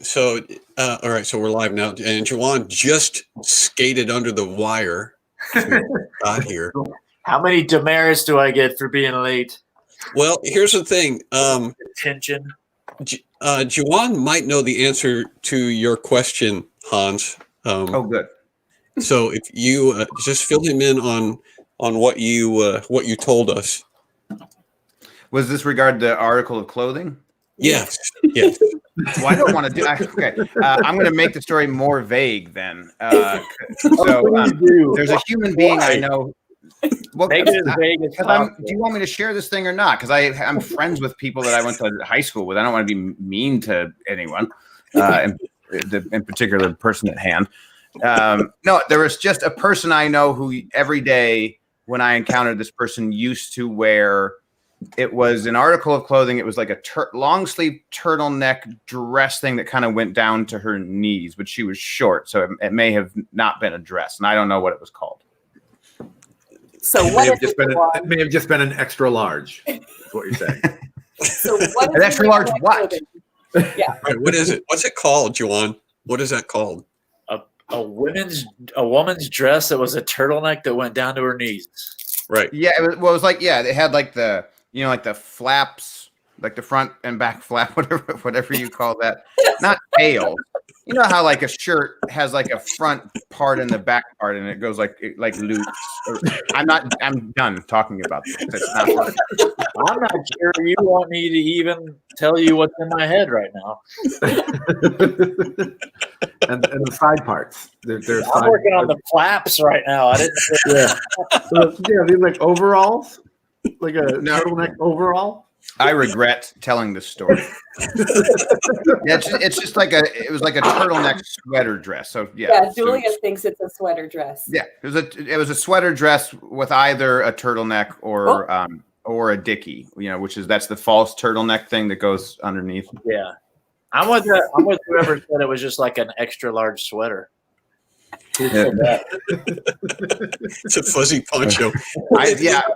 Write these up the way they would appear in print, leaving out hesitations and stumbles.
So, all right. So we're live now, and Juwan just skated under the wire. Got here. How many demerits do I get for being late? Well, here's the thing. Attention. Juwan might know the answer to your question, Hans. Oh, good. So if you just fill him in on what you told us. Was this regard the article of clothing? Yes. Yes. Well, I don't want to do. Okay, I'm going to make the story more vague then. There's a human being I know. Well, Make it as vague as possible. do you want me to share this thing or not? Because I'm friends with people that I went to high school with. I don't want to be mean to anyone, in particular the person at hand. No, there was just a person I know who every day when I encountered this person used to wear. It was an article of clothing. It was like a long sleeve turtleneck dress thing that kind of went down to her knees, but she was short, so it may have not been a dress, and I don't know what it was called. So it may have just been an extra large. Is what you're saying. So what is an extra large what? Yeah. Right, what is it? What's it called, Juwan? What is that called? A woman's dress that was a turtleneck that went down to her knees. Right. Yeah. It was like it had like the like the flaps, like the front and back flap, whatever you call that. Not tails. You know how like a shirt has like a front part and the back part, and it goes like loops. I'm done talking about this. It's not funny. I'm not sure you want me to even tell you what's in my head right now. and the side parts. There's I'm working on the flaps right now. I didn't. So these like overalls, like a turtleneck overall. I regret telling this story. It's just like it was like a turtleneck sweater dress. So yeah, Julia thinks it's a sweater dress. Yeah, it was a sweater dress with either a turtleneck or a dickie. That's the false turtleneck thing that goes underneath. Yeah, I'm with whoever said it was just like an extra large sweater. Yeah. It's a fuzzy poncho.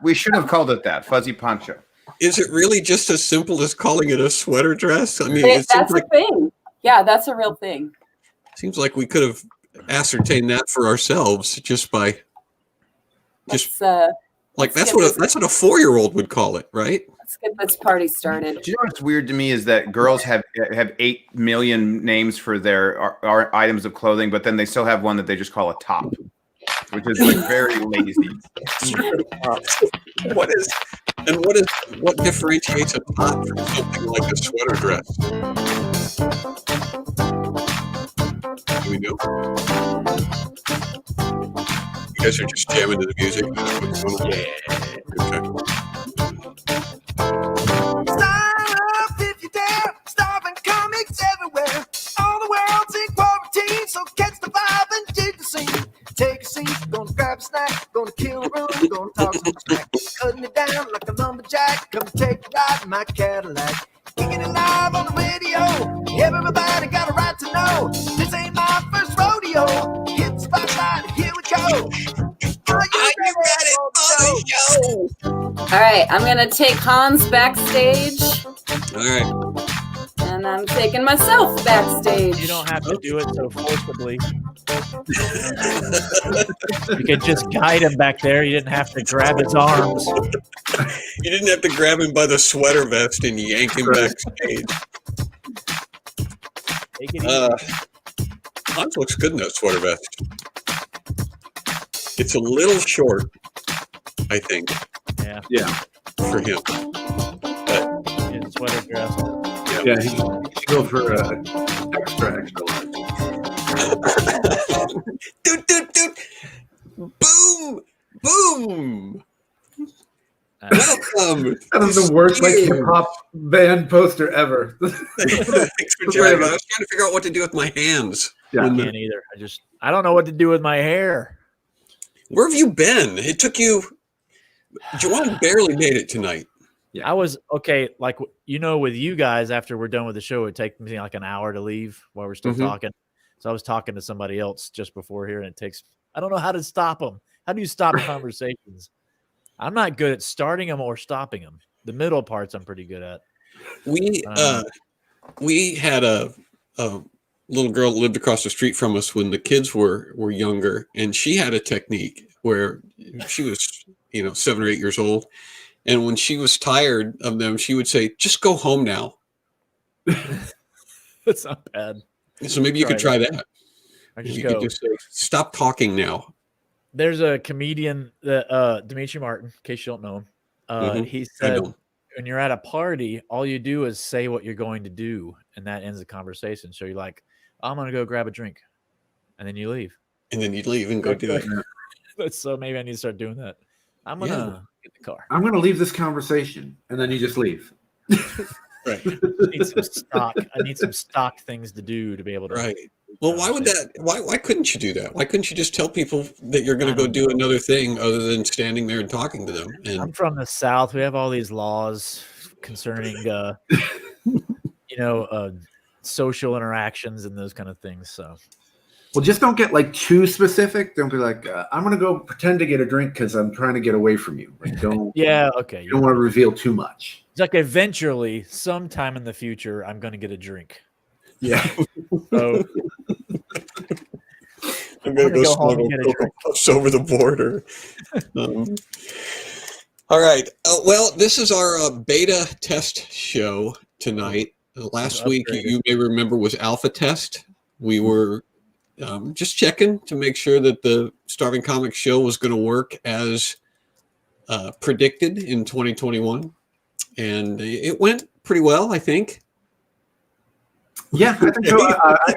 We should have called it that, fuzzy poncho. Is it really just as simple as calling it a sweater dress? I mean, that's a thing. Yeah, that's a real thing. Seems like we could have ascertained that for ourselves just by that's what a 4-year-old would call it, right? Let's get this party started. Do you know what's weird to me is that girls have 8 million names for their items of clothing, but then they still have one that they just call a top, which is like very lazy. What differentiates a top from something like a sweater dress? Do we know? You guys are just jamming to the music. Yeah. Okay. Sign up if you dare. Starving comics everywhere. All the world's in quarantine, so catch the vibe and dig the scene. Take a seat, gonna grab a snack, gonna kill a room, gonna talk some smack. Cutting it down like a lumberjack, come take a ride in my Cadillac. Kicking it live on the radio, everybody got a right to know. This ain't my first rodeo, hit the spotlight, here we go. Are you ready for the show? All right, I'm gonna take Hans backstage. All right. And I'm taking myself backstage. You don't have to do it so forcibly. You could just guide him back there. You didn't have to grab his arms. You didn't have to grab him by the sweater vest and yank him backstage. Hans looks good in that sweater vest. It's a little short, I think. Yeah. For him. But sweater dress. Yeah, he should go for extra large. Dude. Boom. Welcome. That is the worst hip hop band poster ever. Thanks for joining me. I was trying to figure out what to do with my hands. Yeah. I can't either. I don't know what to do with my hair. Where have you been? It took you. Juwan barely made it tonight. Yeah. I was okay. Like, with you guys, after we're done with the show, it would take me like an hour to leave while we're still talking. So I was talking to somebody else just before here, and I don't know how to stop them. How do you stop conversations? I'm not good at starting them or stopping them. The middle parts I'm pretty good at. We had a little girl that lived across the street from us when the kids were younger, and she had a technique where she was 7 or 8 years old, and when she was tired of them, she would say, "Just go home now." That's not bad. So maybe you could try that. You could just say, "Stop talking now." There's a comedian that Dimitri Martin, in case you don't know him. He said, when you're at a party, all you do is say what you're going to do, and that ends the conversation. So you're like, I'm going to go grab a drink, and then you leave. And then you leave and go do it. So maybe I need to start doing that. I'm going to get the car. I'm going to leave this conversation, and then you just leave. Right. I need some stock things to do to be able to. Right. Well, why would that? Why couldn't you do that? Why couldn't you just tell people that you're going to go do another thing other than standing there and talking to them? And I'm from the South. We have all these laws concerning, social interactions and those kind of things. So, well, just don't get like too specific. Don't be like, I'm going to go pretend to get a drink because I'm trying to get away from you. Like, don't. Yeah. Okay. You don't want to reveal too much. It's like eventually, sometime in the future, I'm going to get a drink. Yeah. So I'm going to go smuggle Cocoa Puffs over the border. All right. Well, this is our beta test show tonight. Last week, you may remember, was alpha test. We were just checking to make sure that the Starving Comics show was going to work as predicted in 2021. And it went pretty well, I think. Yeah, I think so.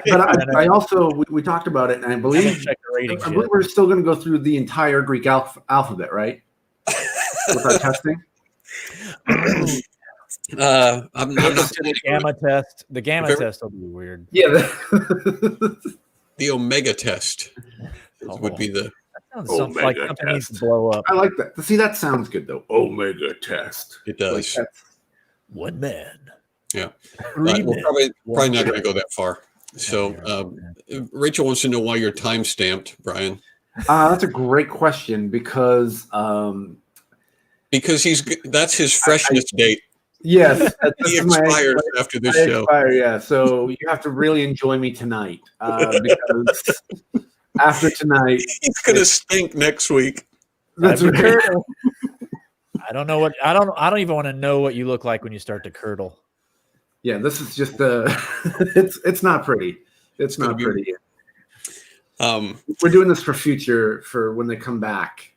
But I also we talked about it, and I believe we're still going to go through the entire Greek alphabet, right? With our testing. I'm not the gamma test. The gamma test will be weird. Yeah, the omega test would be the. That sounds like something needs to blow up. I like that. See, that sounds good though. Omega test. It does. Like one man. Yeah, we're probably not going to go that far. So, Rachel wants to know why you're time stamped, Brian. That's a great question because that's his freshness date. Yes, he expires after this show. Yeah, so you have to really enjoy me tonight because after tonight, he's going to stink next week. That's right. I don't know I don't even want to know what you look like when you start to curdle. Yeah, this is just it's not pretty. It's not pretty. We're doing this for when they come back.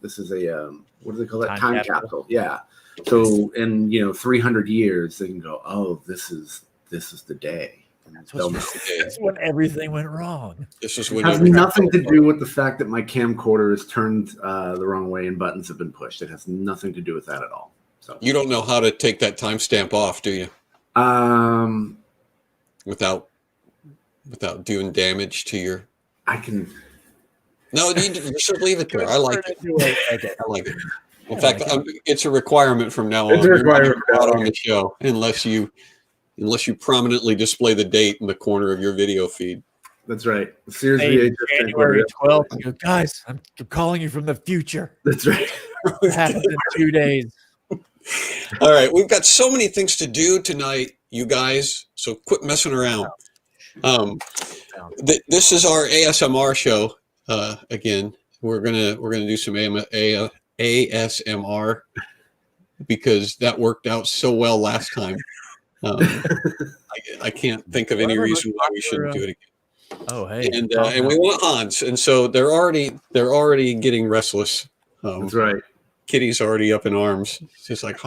This is a what do they call that? Time capsule. Yeah. So in 300 years they can go, oh, this is the day. That's when everything went wrong. This is it when has nothing to do with the fact that my camcorder is turned the wrong way and buttons have been pushed. It has nothing to do with that at all. So you don't know how to take that timestamp off, do you? Without doing damage to your. I can. No, you should leave it there. I like it. I like it. In fact, it's a requirement from now on. It's a requirement on the show, unless you prominently display the date in the corner of your video feed. That's right. Seriously, January 12th. Guys, I'm calling you from the future. That's right. It happens in 2 days. All right, we've got so many things to do tonight, you guys. So quit messing around. This is our ASMR show. Again, we're gonna do some ASMR because that worked out so well last time. I can't think of any reason why we shouldn't do it again. Oh, hey, and we want Hans, and so they're already getting restless. That's right. Kitty's already up in arms. It's just like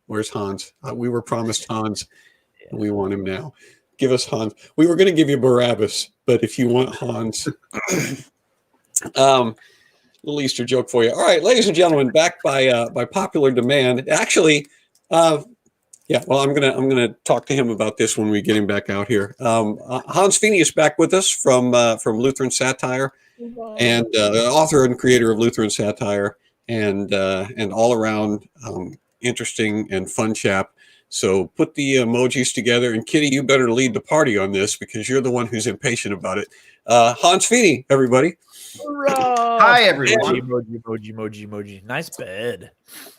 where's Hans? We were promised Hans. And we want him now. Give us Hans. We were going to give you Barabbas, but if you want Hans, little Easter joke for you. All right, ladies and gentlemen, back by popular demand. Actually, yeah. Well, I'm gonna talk to him about this when we get him back out here. Hans Fiene is back with us from Lutheran Satire, and author and creator of Lutheran Satire. And all around interesting and fun chap. So put the emojis together, and Kitty, you better lead the party on this because you're the one who's impatient about it. Hans Fiene, everybody. Hi, everyone. Emoji. Nice bed.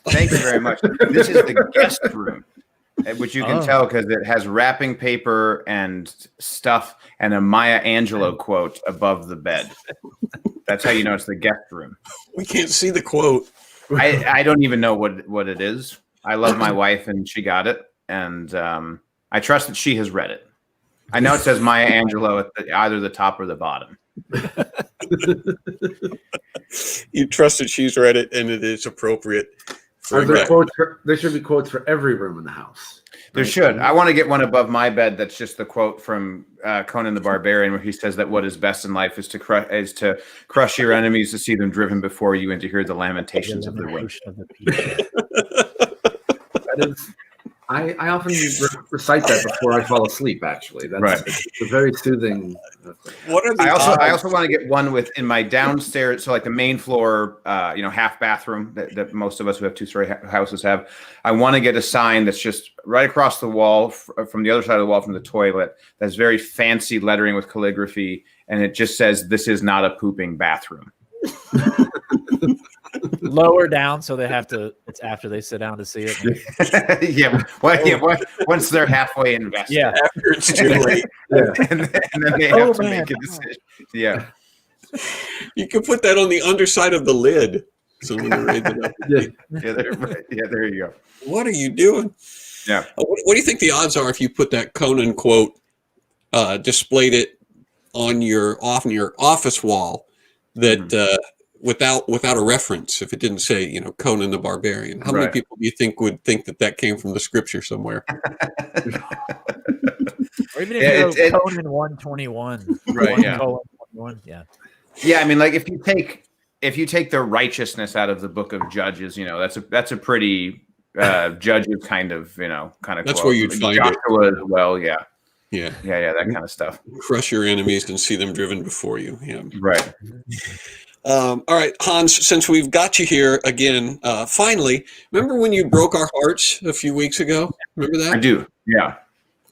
Thank you very much. This is the guest room. which you can tell because it has wrapping paper and stuff and a Maya Angelou quote above the bed. That's how you know it's the guest room. We can't see the quote. I don't even know what it is. I love my wife, and she got it, and I trust that she has read it. I know it says Maya Angelou at either the top or the bottom. You trust that she's read it, and it is appropriate. There should be quotes for every room in the house. There should. I want to get one above my bed that's just the quote from Conan the Barbarian, where he says that what is best in life is to crush your enemies, to see them driven before you, and to hear the lamentations of their women. That is, I often recite that before I fall asleep. Actually, that's right. It's a very soothing. What are the I also want to get one with in my downstairs, so like the main floor, half bathroom that most of us who have 2-story houses have. I want to get a sign that's just right across the wall from the other side of the wall from the toilet. That's very fancy lettering with calligraphy, and it just says, "This is not a pooping bathroom." Lower down, so they have to. It's after they sit down to see it. Yeah. Once they're halfway invested. Yeah. After it's too late. Yeah. and then they have to make a decision. Yeah. You can put that on the underside of the lid. So when you raise it up. There you go. What are you doing? Yeah. What do you think the odds are if you put that Conan quote, displayed it on your office wall, that without a reference, if it didn't say, Conan the Barbarian, how many people do you think would think that came from the scripture somewhere? Or even if you wrote Conan 121, right? Yeah. 121, yeah. Yeah, I mean, like if you take the righteousness out of the book of Judges, that's a pretty Judges kind of That's quote. where you'd find Joshua it. as well. Yeah, that kind of stuff. Crush your enemies and see them driven before you. Yeah. Right. All right, Hans, since we've got you here again, finally, remember when you broke our hearts a few weeks ago? Remember that? I do. Yeah,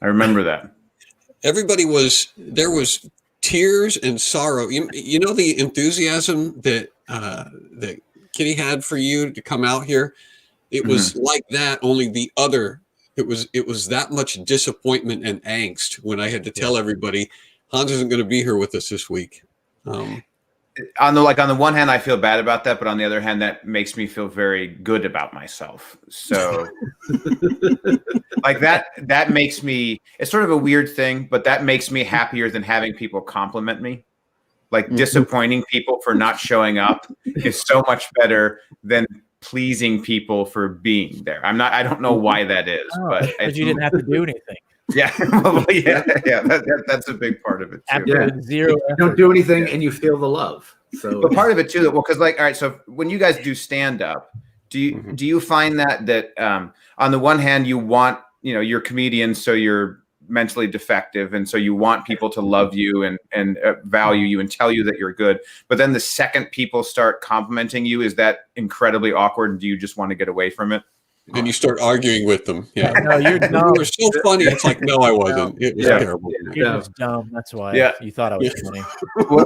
I remember that. There was tears and sorrow. You know the enthusiasm that Kitty had for you to come out here? It was like that, only the other. It was that much disappointment and angst when I had to tell everybody Hans isn't going to be here with us this week. On the one hand, I feel bad about that, but on the other hand, that makes me feel very good about myself. So like that makes me, it's sort of a weird thing, but that makes me happier than having people compliment me. Like disappointing people for not showing up is so much better than pleasing people for being there. I don't know why that is, but you didn't have to do anything. Yeah, that's a big part of it too. After zero you don't do anything and you feel the love. So, but part of it too, because all right, so when you guys do stand up, do you find that on the one hand you want you're comedians, so you're mentally defective, and so you want people to love you and value you and tell you that you're good, but then the second people start complimenting you, is that incredibly awkward, and do you just want to get away from it? And you start arguing with them. Yeah. No, you were so funny. It's like, no, I wasn't. It was terrible. You're just dumb. That's why you thought I was funny.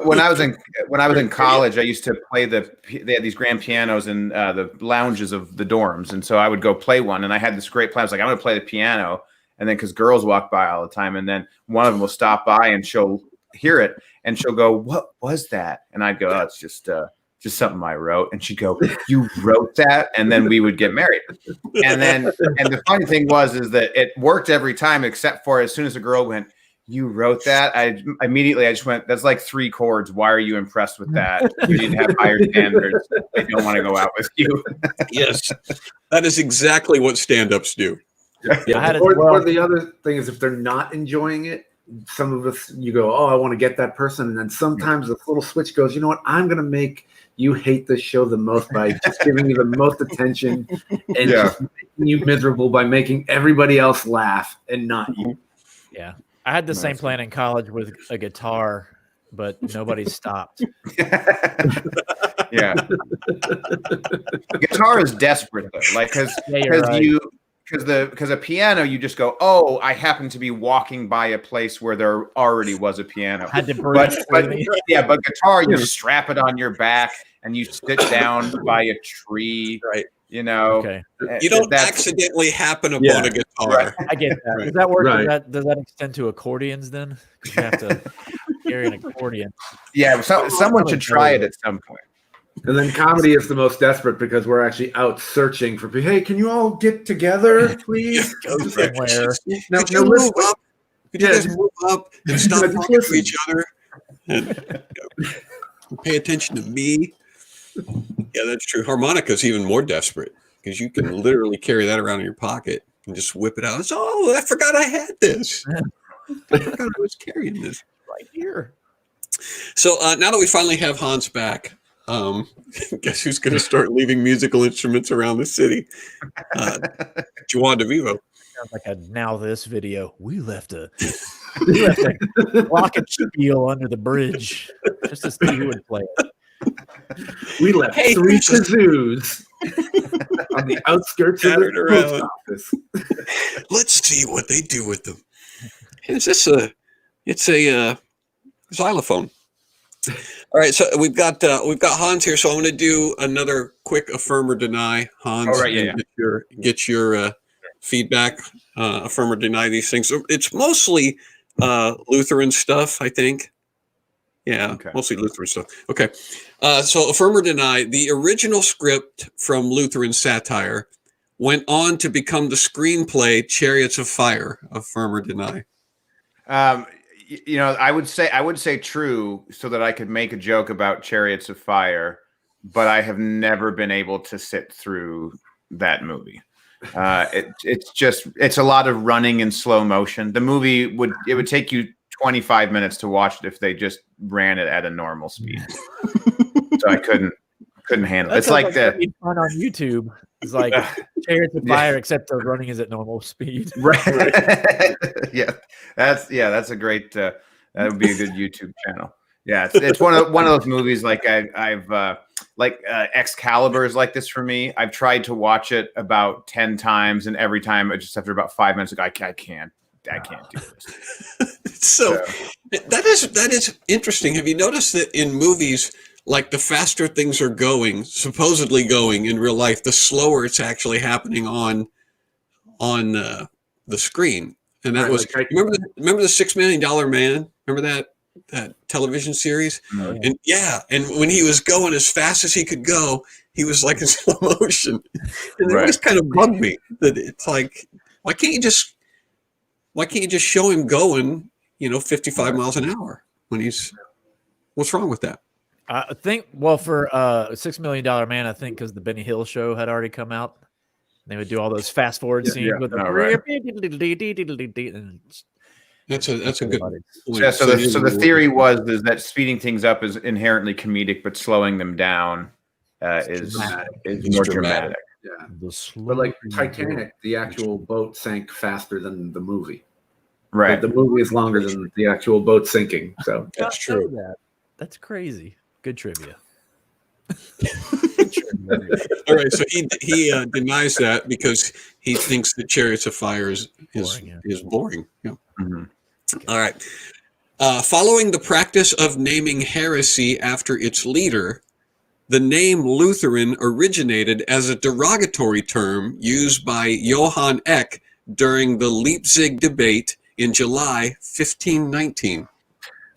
When I was in college, I used to play they had these grand pianos in the lounges of the dorms. And so I would go play one, and I had this great plan. I was like, I'm going to play the piano. And then, because girls walk by all the time, and then one of them will stop by and she'll hear it and she'll go, "What was that?" And I'd go, "Oh, it's just something I wrote." And she'd go, "You wrote that?" And then we would get married. And the funny thing was that it worked every time, except for as soon as a girl went, "You wrote that?" I just went, "That's like 3 chords. Why are you impressed with that? You need to have higher standards. I don't want to go out with you." Yes, that is exactly what stand-ups do. Yeah. Or the other thing is, if they're not enjoying it, some of us, you go, "Oh, I want to get that person." And then sometimes the little switch goes, "You know what? I'm going to make you hate this show the most by just giving you the most attention and just making you miserable by making everybody else laugh and not you." Yeah. I had the same plan in college with a guitar, but nobody stopped. Yeah. Guitar is desperate though. Like, because a piano, you just go, "Oh, I happen to be walking by a place where there already was a piano." Had to breathe. But guitar, you strap it on your back and you sit down by a tree. Right. You know, Okay. You don't accidentally happen upon Yeah, a guitar. right. I get that. Right. Does that work? Right. Does that extend to accordions then? 'Cause you have to carry an accordion. Yeah, someone should try it at some point. And then comedy is the most desperate because we're actually out searching for people. Hey, can you all get together, please? Go somewhere. Now, Could you move up? Could you Yeah. guys move up and stop Just talking to listen. each other and pay attention to me? Yeah, that's true. Harmonica's even more desperate because you can literally carry that around in your pocket and just whip it out. It's, oh, I forgot I had this. I forgot I was carrying this. Right here. So now that we finally have Hans back, guess who's going to start leaving musical instruments around the city? Juan DeVivo. Sounds like a now this video. We left a rocket spiel under the bridge just to see who would play it. We left Hey, 3 who's this? kazoos on the outskirts of Scattered the around. post office. Let's see what they do with them. Is this a? It's a xylophone. All right, so we've got Hans here. So I'm going to do another quick affirm or deny, Hans. Oh, right, yeah, and get your feedback. Affirm or deny these things. So it's mostly Lutheran stuff, I think. Yeah, Okay. mostly Lutheran stuff. Okay, so affirm or deny. The original script from Lutheran satire went on to become the screenplay Chariots of Fire. Affirm or deny. You know, I would say true, so that I could make a joke about Chariots of Fire, but I have never been able to sit through that movie. It's a lot of running in slow motion. The movie would take you 25 minutes to watch it if they just ran it at a normal speed. So I couldn't handle it. It's like that'd be fun on YouTube. It's like Chariots of Fire, except the running is at normal speed. right. That's a great. That would be a good YouTube channel. Yeah, it's one of those movies like I've Excalibur is like this for me. I've tried to watch it about 10 times, and every time I just after about 5 minutes, like I can't do this. So that is interesting. Have you noticed that in movies, like the faster things are supposedly going in real life, the slower it's actually happening on the screen? And that was remember the $6 Million Man? Remember that television series? Mm-hmm. And when he was going as fast as he could go, he was like in slow motion. And it always kind of bugged me that it's like, why can't you just show him going, 55 miles an hour when what's wrong with that? I think, well, for $6 Million Man, I think because the Benny Hill show had already come out, they would do all those fast forward scenes with Oh, right. That's a good point. Yeah, so the theory was that speeding things up is inherently comedic, but slowing them down is more dramatic. Yeah. The But like Titanic, the actual boat sank faster than the movie. Right. But the movie is longer than the actual boat sinking. So That's true. That's crazy. Good trivia. All right, so he denies that because he thinks that Chariots of Fire is boring. Yeah. Mm-hmm. All right. Following the practice of naming heresy after its leader, the name Lutheran originated as a derogatory term used by Johann Eck during the Leipzig debate in July 1519.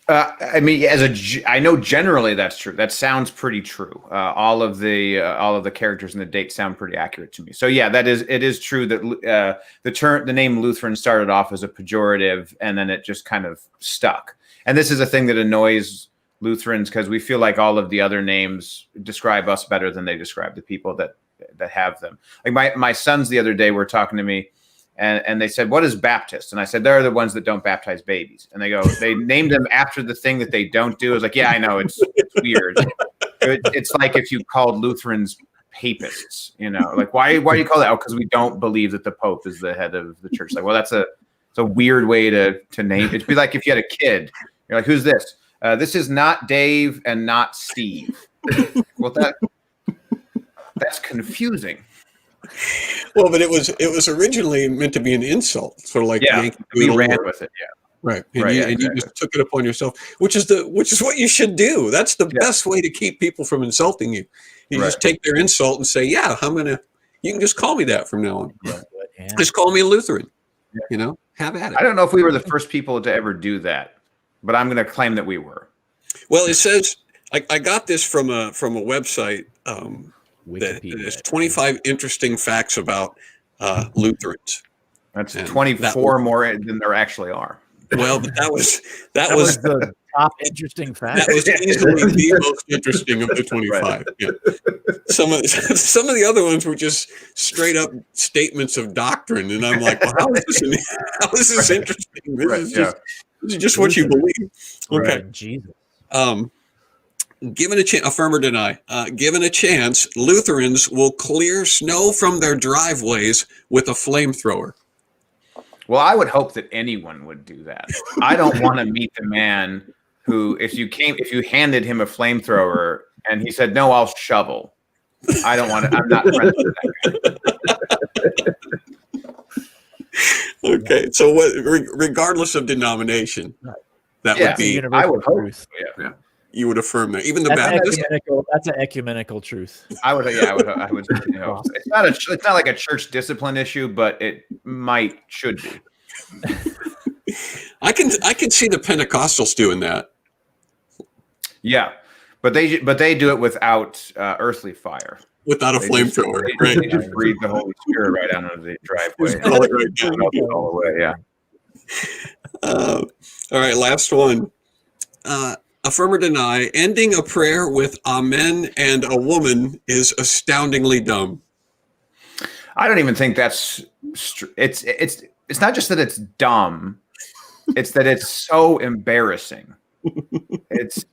I mean, I know generally that's true. That sounds pretty true. All of the characters and the dates sound pretty accurate to me. So yeah, it is true that the name Lutheran started off as a pejorative, and then it just kind of stuck. And this is a thing that annoys Lutherans because we feel like all of the other names describe us better than they describe the people that have them. Like my sons the other day were talking to me. And they said, "What is Baptist?" And I said, "They're the ones that don't baptize babies." And they go, "They named them after the thing that they don't do." I was like, "Yeah, I know. It's weird. It's like if you called Lutherans papists, like why do you call that? Oh, because we don't believe that the Pope is the head of the church. Like, well, it's a weird way to name it. It'd be like if you had a kid. You're like, "Who's this? This is not Dave and not Steve." Well, that's confusing. Well, but it was originally meant to be an insult, sort of like Yankee we Doodle ran with it, yeah. Right, and you just took it upon yourself, which is what you should do. That's the best way to keep people from insulting you. You just take their insult and say, "Yeah, I'm gonna You can just call me that from now on. Yeah. Just call me a Lutheran. You know, have at it. I don't know if we were the first people to ever do that, but I'm going to claim that we were. Well, it says I got this from a website that is 25 interesting facts about Lutherans. That's And 24 more than there actually are. Well, but that was the top interesting fact. that was easily the most interesting of the 25. Right. Yeah. Some of the other ones were just straight up statements of doctrine, and I'm like, well, how is this interesting? This is just what you believe. Okay. Right, Jesus. Given a chance, affirm or deny. Given a chance, Lutherans will clear snow from their driveways with a flamethrower. Well, I would hope that anyone would do that. I don't want to meet the man who, if you handed him a flamethrower and he said, "No, I'll shovel." I don't want to. I'm not friends with that guy. Okay, so what? Regardless of denomination, that would be. I would hope. Yeah. You would affirm that, even the That's Baptist. That's an ecumenical truth. I would. Yeah, I would. You know, it's not like a church discipline issue, but it should be. I can see the Pentecostals doing that. Yeah, but they do it without earthly fire. Without a flamethrower, right? They just breathe the Holy Spirit right out into the driveway. Just call it right down. All the way, yeah. All right, last one. Affirm or deny, ending a prayer with amen and a woman is astoundingly dumb. I don't even think that's it's not just that it's dumb, it's that it's so embarrassing. It's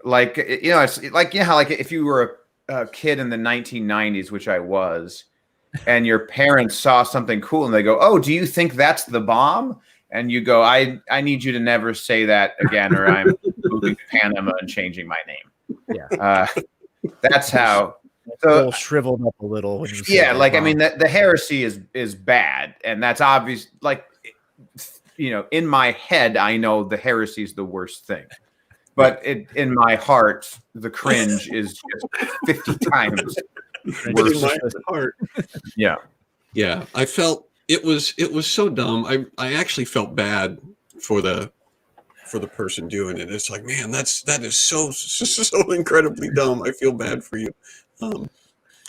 like, you know, it's like, you know, how like if you were a kid in the 1990s, which I was, and your parents saw something cool and they go, "Oh, do you think that's the bomb?" And you go, I need you to never say that again, or I'm moving to Panama and changing my name. Yeah. That's how. So shriveled up a little. When you Yeah, like I mean, the heresy is bad, and that's obvious. Like, you know, in my head, I know the heresy is the worst thing, but in my heart, the cringe is just 50 times worse. In my heart. Yeah. Yeah, I felt it was so dumb. I actually felt bad for the person doing it. It's like, man, that is so incredibly dumb. I feel bad for you.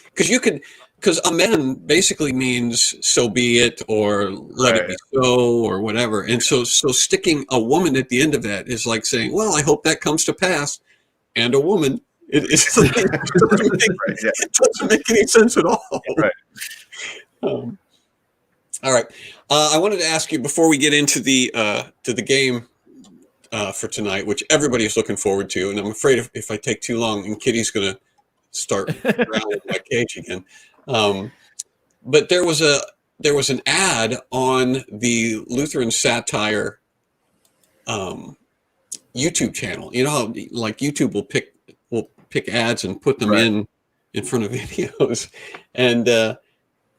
Because amen basically means so be it, or let it be so, or whatever. And so sticking a woman at the end of that is like saying, well, I hope that comes to pass. And a woman, it doesn't make any sense at all. Right. All right. I wanted to ask you before we get into the game for tonight, which everybody is looking forward to, and I'm afraid if I take too long, and Kitty's going to start rattling my cage again. But there was an ad on the Lutheran Satire YouTube channel. You know how like YouTube will pick ads and put them in front of videos, and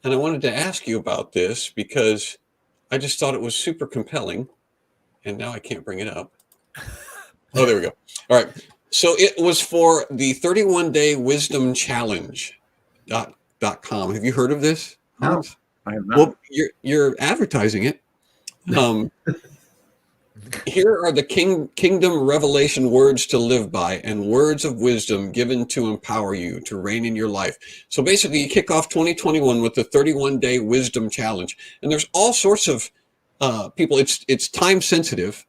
I wanted to ask you about this because I just thought it was super compelling, and now I can't bring it up. Oh, there we go. All right. So it was for the 31-day wisdom challenge.com. Have you heard of this? No, I have not. Well, you're advertising it. Here are the kingdom revelation words to live by and words of wisdom given to empower you to reign in your life. So basically you kick off 2021 with the 31-day wisdom challenge. And there's all sorts of people. It's time sensitive.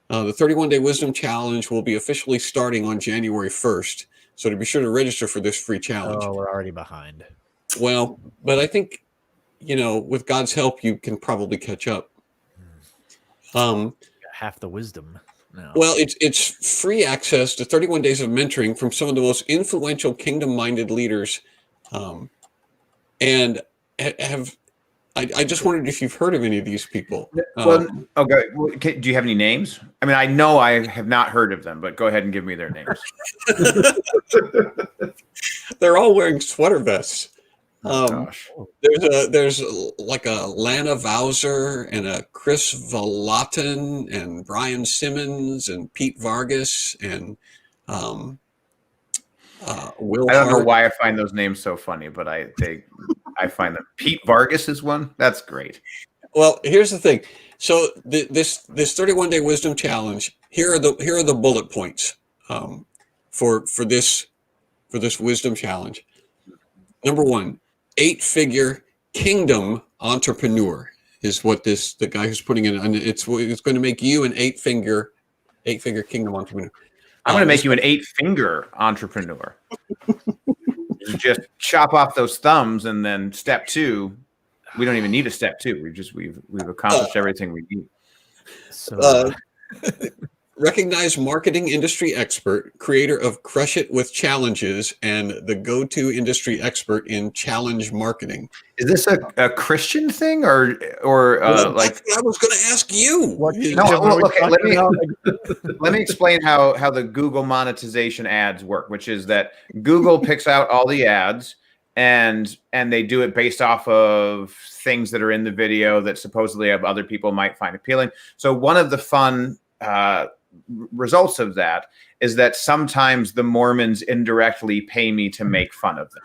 The 31-day wisdom challenge will be officially starting on January 1st. So to be sure to register for this free challenge. Oh, we're already behind. Well, but I think, you know, with God's help, you can probably catch up. Half the wisdom. No. Well, it's free access to 31 days of mentoring from some of the most influential kingdom-minded leaders. And I just wondered if you've heard of any of these people. Well, okay. Well, do you have any names? I mean, I know I have not heard of them, but go ahead and give me their names. They're all wearing sweater vests. Gosh. There's like a Lana Vauser and a Chris Vallotton and Brian Simmons and Pete Vargas and Will I don't know Hart. why I find those names so funny, but I find them. Pete Vargas is one. That's great. Well, here's the thing. So this 31-day wisdom challenge. Here are the bullet points for this wisdom challenge. Number 1, 8-figure kingdom entrepreneur is what the guy who's putting it on. It's going to make you an 8-figure kingdom entrepreneur. I'm going to make you an 8-finger entrepreneur. You just chop off those thumbs, and then step 2. We don't even need a step 2. We've accomplished everything we need. So Recognized marketing industry expert, creator of Crush It with Challenges, and the go-to industry expert in challenge marketing. Is this a Christian thing or like? That's what I was going to ask you. Let me explain how the Google monetization ads work, which is that Google picks out all the ads and they do it based off of things that are in the video that supposedly other people might find appealing. So one of the fun results of that is that sometimes the Mormons indirectly pay me to make fun of them.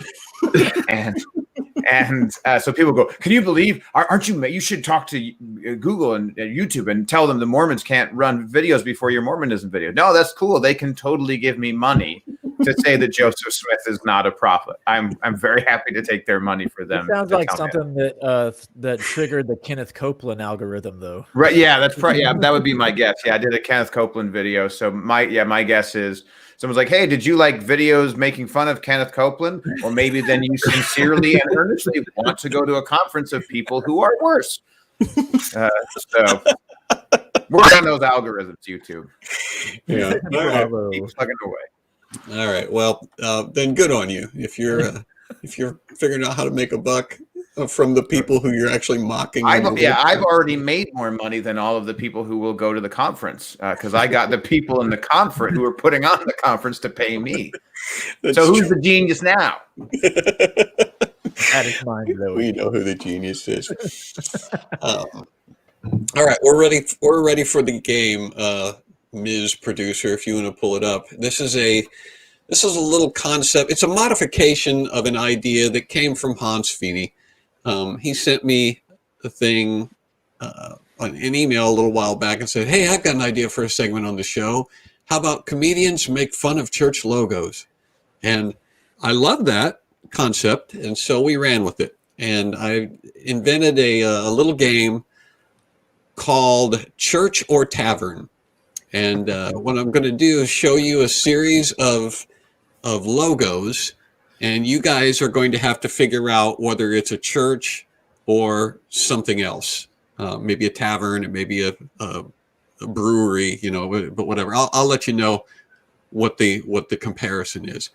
And so people go, can you believe, aren't you should talk to Google and YouTube and tell them the Mormons can't run videos before your Mormonism video. No, that's cool. They can totally give me money to say that Joseph Smith is not a prophet. I'm very happy to take their money for them. It sounds like something that triggered the Kenneth Copeland algorithm, though. Right? Yeah, that's probably that would be my guess. Yeah, I did a Kenneth Copeland video, so my guess is someone's like, "Hey, did you like videos making fun of Kenneth Copeland? Well, maybe then you sincerely and earnestly want to go to a conference of people who are worse." So work on those algorithms, YouTube. Yeah, Keep plugging away. All right. Well, then good on you. If you're figuring out how to make a buck from the people who you're actually mocking. I've already made more money than all of the people who will go to the conference because I got the people in the conference who are putting on the conference to pay me. So who's the genius now? That is mine, though. We know who the genius is. All right, we're ready for the game. Ms. Producer, if you want to pull it up. This is a little concept. It's a modification of an idea that came from Hans Fiene. He sent me a thing, an email a little while back and said, "Hey, I've got an idea for a segment on the show. How about comedians make fun of church logos?" And I love that concept, and so we ran with it. And I invented a little game called Church or Tavern. And what I'm going to do is show you a series of logos, and you guys are going to have to figure out whether it's a church or something else. Maybe a tavern, it may be a brewery, but whatever. I'll let you know what the comparison is.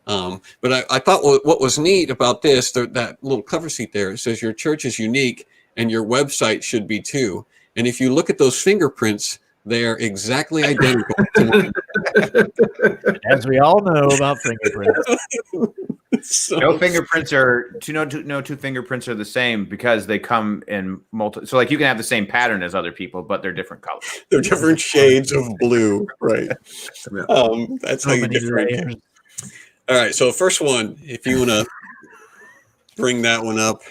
But I thought what was neat about this, that little cover sheet there, it says your church is unique and your website should be too. And if you look at those fingerprints, they are exactly identical. As we all know about fingerprints. No fingerprints are two fingerprints are the same because they come in multiple. So like you can have the same pattern as other people, but they're different colors. They're different shades of blue, right? That's how you differentiate. All right, so first one, if you want to bring that one up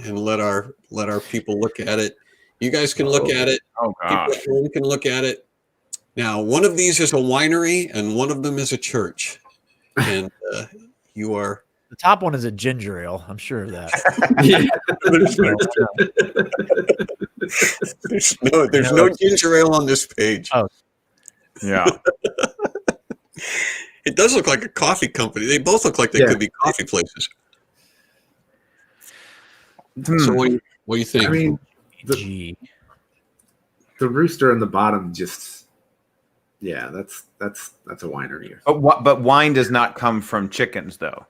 and let our people look at it. You guys can look at it. Oh, gosh. People at home can look at it. Now, one of these is a winery, and one of them is a church. And you are... The top one is a ginger ale. I'm sure of that. There's no ginger ale on this page. Oh. Yeah. It does look like a coffee company. They both look like they could be coffee places. So what do you think? I mean, the rooster on the bottom just, that's a winery. But wine does not come from chickens, though.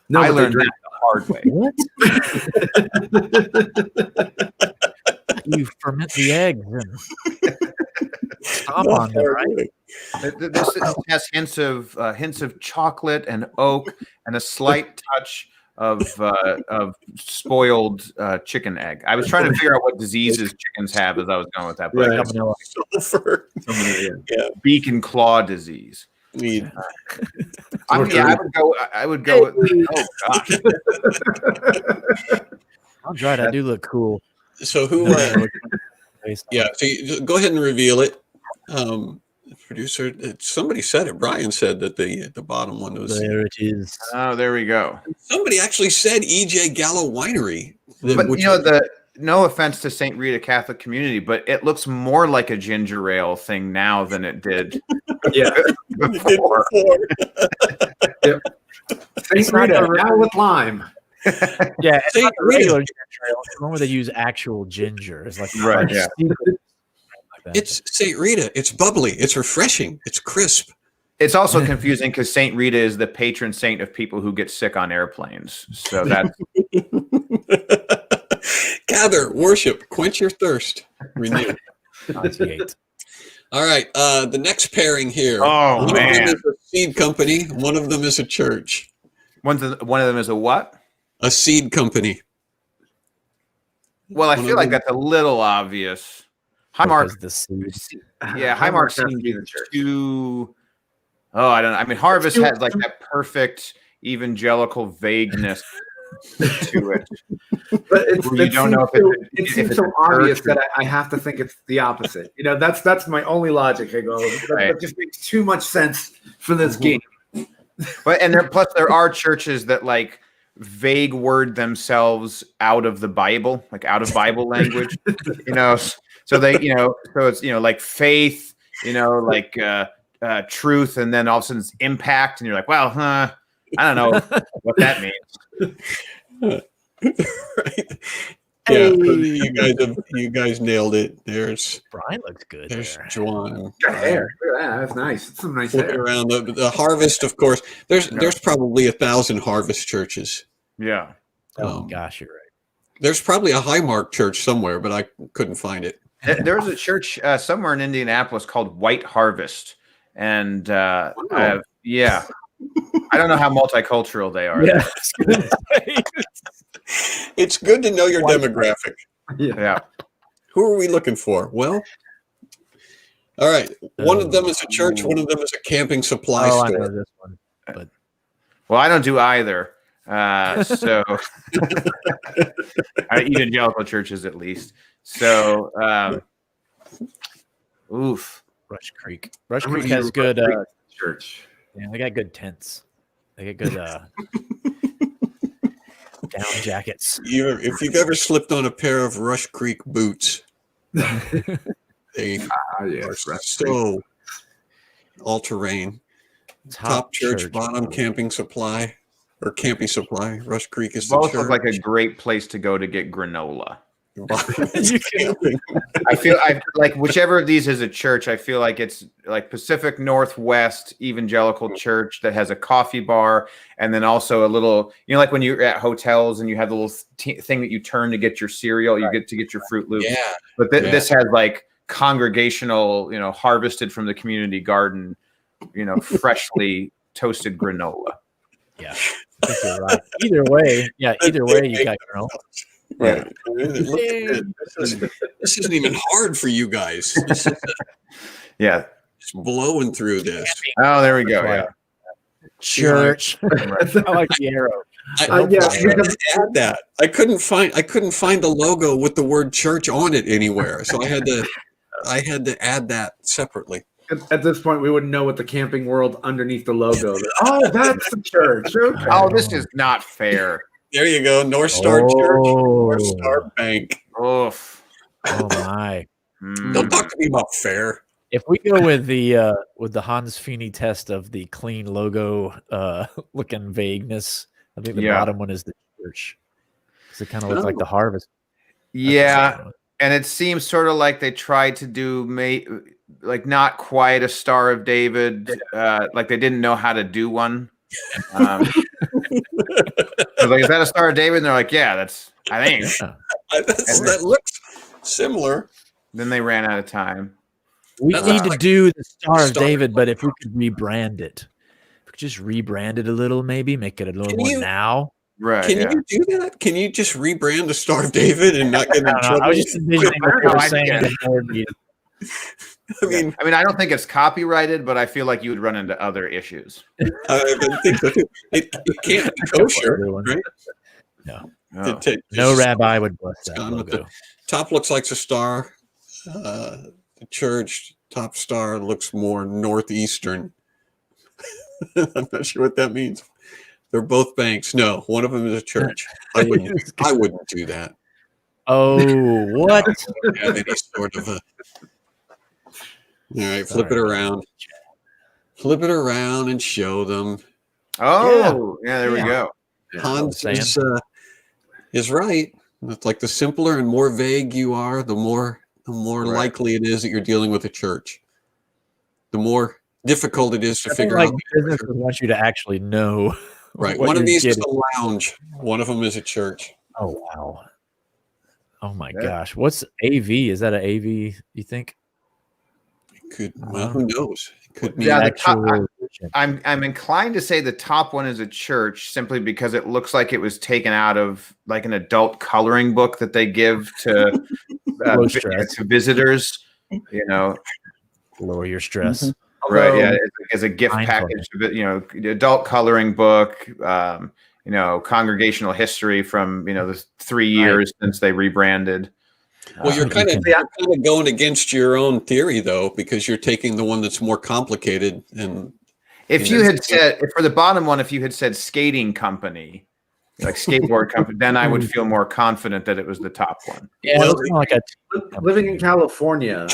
No, I learned that the hard way. What? You ferment the eggs and stop on them, right? This has hints of chocolate and oak and a slight touch of spoiled chicken egg. I was trying to figure out what diseases chickens have as I was going with that. But sulfur. beak and claw disease. We I would go. Oh gosh. I'm right. I do look cool. So who? Yeah. So go ahead and reveal it. Producer, somebody said it. Brian said that the bottom one was. There it is. Oh, there we go. Somebody actually said E.J. Gallo Winery. But no offense to St. Rita Catholic Community, but it looks more like a ginger ale thing now than it did. Yeah. Before. Yep. St. Rita now with lime. Yeah, it's not the regular ginger ale. It's the one where they use actual ginger. It's like Right, yeah. It's St. Rita. It's bubbly. It's refreshing. It's crisp. It's also confusing because St. Rita is the patron saint of people who get sick on airplanes. So that's gather, worship, quench your thirst, renew. All right. The next pairing here. Oh, one man. of them is a seed company. One of them is a church. one of them is a what? A seed company. Well, I feel like that's a little obvious. Highmark, the seed. yeah, Highmark has to seems be the church. too. Oh, I don't know. I mean, Harvest has like that perfect evangelical vagueness to it. But You don't know if it seems so obvious that I have to think it's the opposite. You know, that's my only logic. I go, that just makes too much sense for this game. But plus there are churches that like vague word themselves out of the Bible, like out of Bible language. You know, so they, so it's like faith, like truth, and then all of a sudden it's impact, and you're like, well, I don't know what that means. Right. Yeah, you guys nailed it. There's Brian looks good. There's There. Juan. Got hair. Look at that. That's nice. It's some nice Looking hair. around the Harvest, of course. There's probably 1,000 Harvest churches. Yeah. Oh gosh, you're right. There's probably a Highmark church somewhere, but I couldn't find it. There was a church somewhere in Indianapolis called White Harvest, and yeah, I don't know how multicultural they are. Yeah. It's good to know your demographic. Yeah. Who are we looking for? Well, all right. One of them is a church. One of them is a camping supply I store. know this one, but Well, I don't do either. So evangelical churches, at least. So, oof. Rush Creek. Rush Creek has good church. Yeah, they got good tents. They got good down jackets. If you've ever slipped on a pair of Rush Creek boots, they are so all-terrain. Top church, bottom camping supply, or camping supply. Rush Creek is the Both church. look like a great place to go to get granola. Camping. I feel like whichever of these is a church, I feel like it's like Pacific Northwest Evangelical Church that has a coffee bar, and then also a little, like when you're at hotels and you have the little thing that you turn to get your cereal, you get to get your Fruit Loops. Yeah. But this has like congregational, harvested from the community garden, freshly toasted granola. Yeah, I think you're right. Either way, you got granola. Right. This isn't even hard for you guys. Yeah. Just blowing through this. Oh, there we go. Yeah. Church. I like the arrow. I tried to add that. I couldn't find the logo with the word church on it anywhere. So I had to add that separately. At this point, we wouldn't know what the Camping World underneath the logo. Oh, that's the church. Okay. Oh, this is not fair. There you go. North Star Church, North Star Bank. Oof. Oh my. Don't talk to me about fair. If we go with the Hans Fiene test of the clean logo looking vagueness, I think the bottom one is the church. Because it kind of looks like the harvest. Yeah. And it seems sort of like they tried to do like not quite a Star of David, like they didn't know how to do one. I was like, is that a Star of David? And they're like, yeah, I think. That looks similar. Then they ran out of time. We need to do the Star of David, but if we could rebrand it, if we could just rebrand it a little, maybe make it a little more now. Right. Can you do that? Can you just rebrand the Star of David and not get in trouble? I was just envisioning what you were saying. I mean, I don't think it's copyrighted, but I feel like you would run into other issues. I think so too. It can't be kosher, right? No. Oh. No rabbi would bless that gone with logo. Top looks like a star. The church top star looks more northeastern. I'm not sure what that means. They're both banks. No, one of them is a church. I wouldn't do that. Oh, what? Have any sort of a. All right, flip it around. Flip it around and show them. Oh, yeah, there we go. Hans is right. It's like the simpler and more vague you are, the more likely it is that you're dealing with a church. The more difficult it is to figure out. Businesses want you to actually know. Right. One of these is a lounge. One of them is a church. Oh wow. Oh my gosh. What's AV? Is that an AV? You think? It could. Well, who knows? It could be. Yeah, I'm inclined to say the top one is a church simply because it looks like it was taken out of like an adult coloring book that they give to to visitors. You know, lower your stress. Mm-hmm. Right. Yeah. As a gift package, adult coloring book. Congregational history from the 3 years since they rebranded. Well, you're kind of going against your own theory, though, because you're taking the one that's more complicated. And if you had said, for the bottom one, if you had said skating company, like skateboard company, then I would feel more confident that it was the top one. Yeah, well, living in California.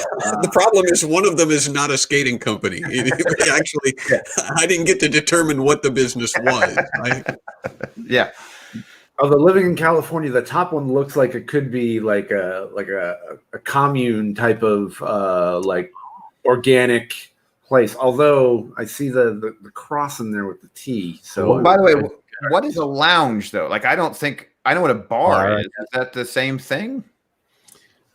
The problem is one of them is not a skating company. Actually, I didn't get to determine what the business was. Yeah. Although living in California, the top one looks like it could be like a commune type of like organic place. Although I see the cross in there with the T. So by the way, what is a lounge though? Like I know what a bar is. Is that the same thing?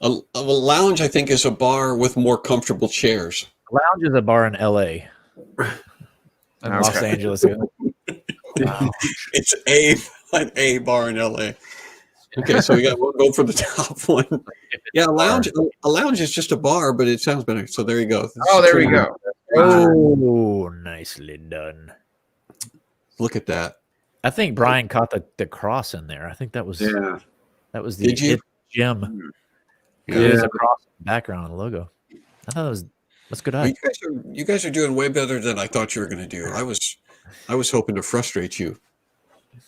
A lounge, I think, is a bar with more comfortable chairs. A lounge is a bar in LA. In Los Angeles. Wow. It's an A bar in LA. Okay, so we'll go for the top one. Yeah, a lounge is just a bar, but it sounds better. So there you go. There we go. Oh, nicely done. Look at that. I think Brian caught the cross in there. I think that was the gem. Yeah. There's a cross in the background on the logo. I thought that's good. Well, you guys are doing way better than I thought you were going to do. I was hoping to frustrate you.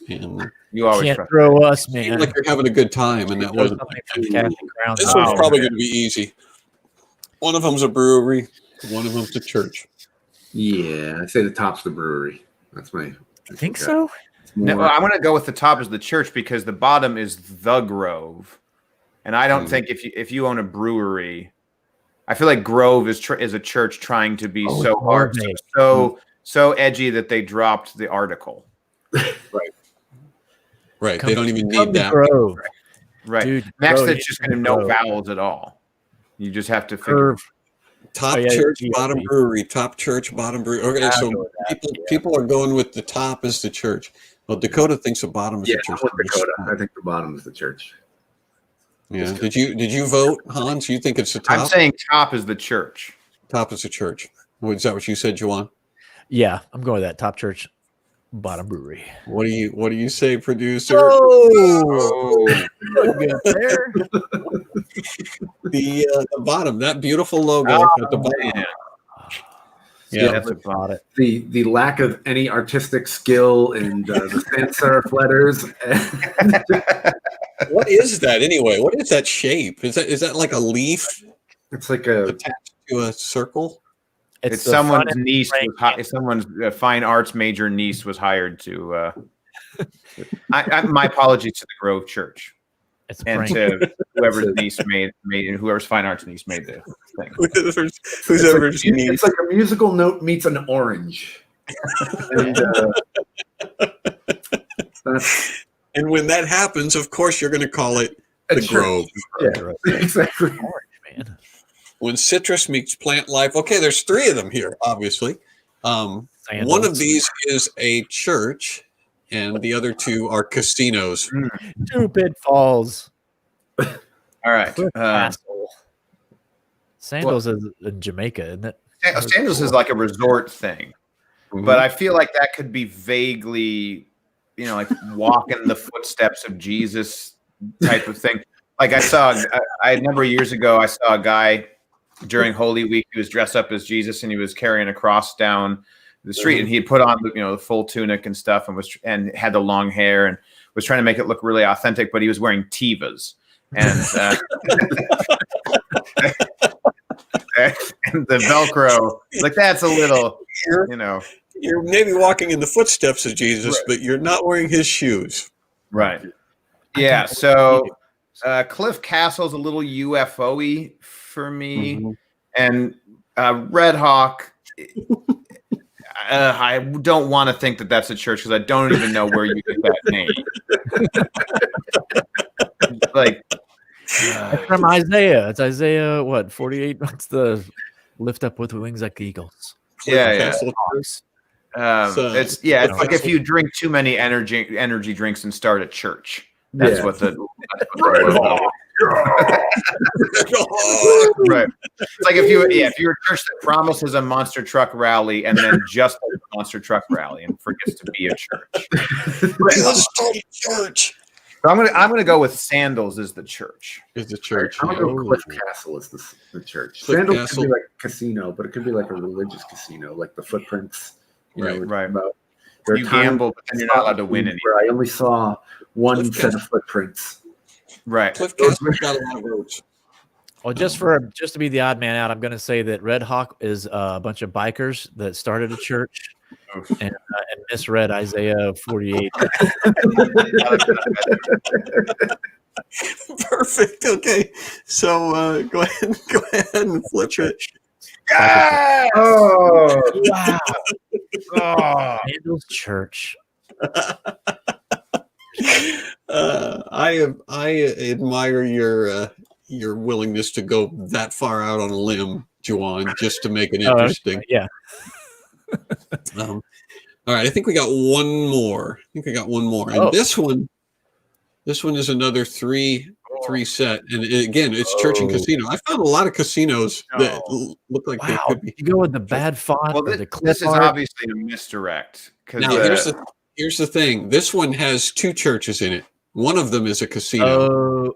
And you always can't throw us, man. Seemed like you're having a good time, and that wasn't. This one's probably going to be easy. One of them's a brewery. One of them's a church. Yeah, I'd say the top's the brewery. That's my. I think so. No, I'm going to go with the top as the church because the bottom is the Grove, and I don't think if you own a brewery, I feel like Grove is a church trying to be so hard, so edgy that they dropped the article. Right. They don't even need that. Grove. Right. Dude, next, it's just going to no vowels at all. You just have to figure. Top church, bottom brewery. Top church, bottom brewery. Okay, so people are going with the top as the church. Well, Dakota thinks the bottom is the church. Dakota. I think the bottom is the church. Yeah. Did you vote, Hans? You think it's the top? I'm saying top is the church. Top is the church. Is that what you said, Juwan? Yeah, I'm going with that. Top church, bottom brewery. What do you say, producer? Oh, there. The bottom, that beautiful logo at the bottom. Man. Yeah, that's about it. The lack of any artistic skill and the sans serif letters. What is that anyway? What is that shape? Is that like a leaf? It's like attached to a circle. It's someone's niece. Someone's fine arts major niece was hired to. My apologies to the Grove Church. And to whoever's niece made whoever's fine arts niece made the thing. Whoever's niece. It's like a musical note meets an orange. And when that happens, of course, you're going to call it the Grove. Yeah, exactly. Orange, man. When citrus meets plant life. Okay, there's 3 of them here, obviously. One of these is a church, and the other 2 are casinos. 2 pitfalls. All right. Sandals is in Jamaica, isn't it? Sandals is like a resort thing, but I feel like that could be vaguely, like walking the footsteps of Jesus type of thing. Like I a number of years ago, I saw a guy during Holy Week. He was dressed up as Jesus, and he was carrying a cross down the street, and he had put on the full tunic and stuff, and had the long hair, and was trying to make it look really authentic. But he was wearing Tivas, and and the Velcro, like that's a little, You're maybe walking in the footsteps of Jesus, but you're not wearing his shoes. Right. Yeah. So Cliff Castle's a little UFO-y for me, and Red Hawk. I don't want to think that that's a church because I don't even know where you get that name. Like. It's from Isaiah. It's Isaiah, what, 48? What's the lift up with wings like eagles? Yeah. It's like if you drink too many energy drinks and start a church. That's what the right. It's like if you're a church that promises a monster truck rally and then just a monster truck rally and forgets to be a church. Let's start a church. So I'm gonna go with Sandals as the church. Is the church? I'm gonna go with Cliff Castle as the church. Cliff Sandals Castle. could be like a casino, but it could be like a religious casino, like the Footprints. Right. About You gamble, but then you're not allowed to win any. Where I only saw one Cliff set Castle. of footprints. Right. Cliff Castle's got a lot of roads. Well, just to be the odd man out, I'm going to say that Red Hawk is a bunch of bikers that started a church and misread Isaiah 48. Perfect. Okay, so go ahead and flip it. Yes! Oh, Wow. Oh. Sandals Church. I admire your willingness to go that far out on a limb, Juwan, just to make it interesting. Yeah. All right, I think we got one more. And this one is another three set, and again, it's church and casino. I found a lot of casinos that look like they could be. You go with the bad font. Well, or the this is clip art? obviously a misdirect. Now, here's the thing. This one has two churches in it. One of them is a casino.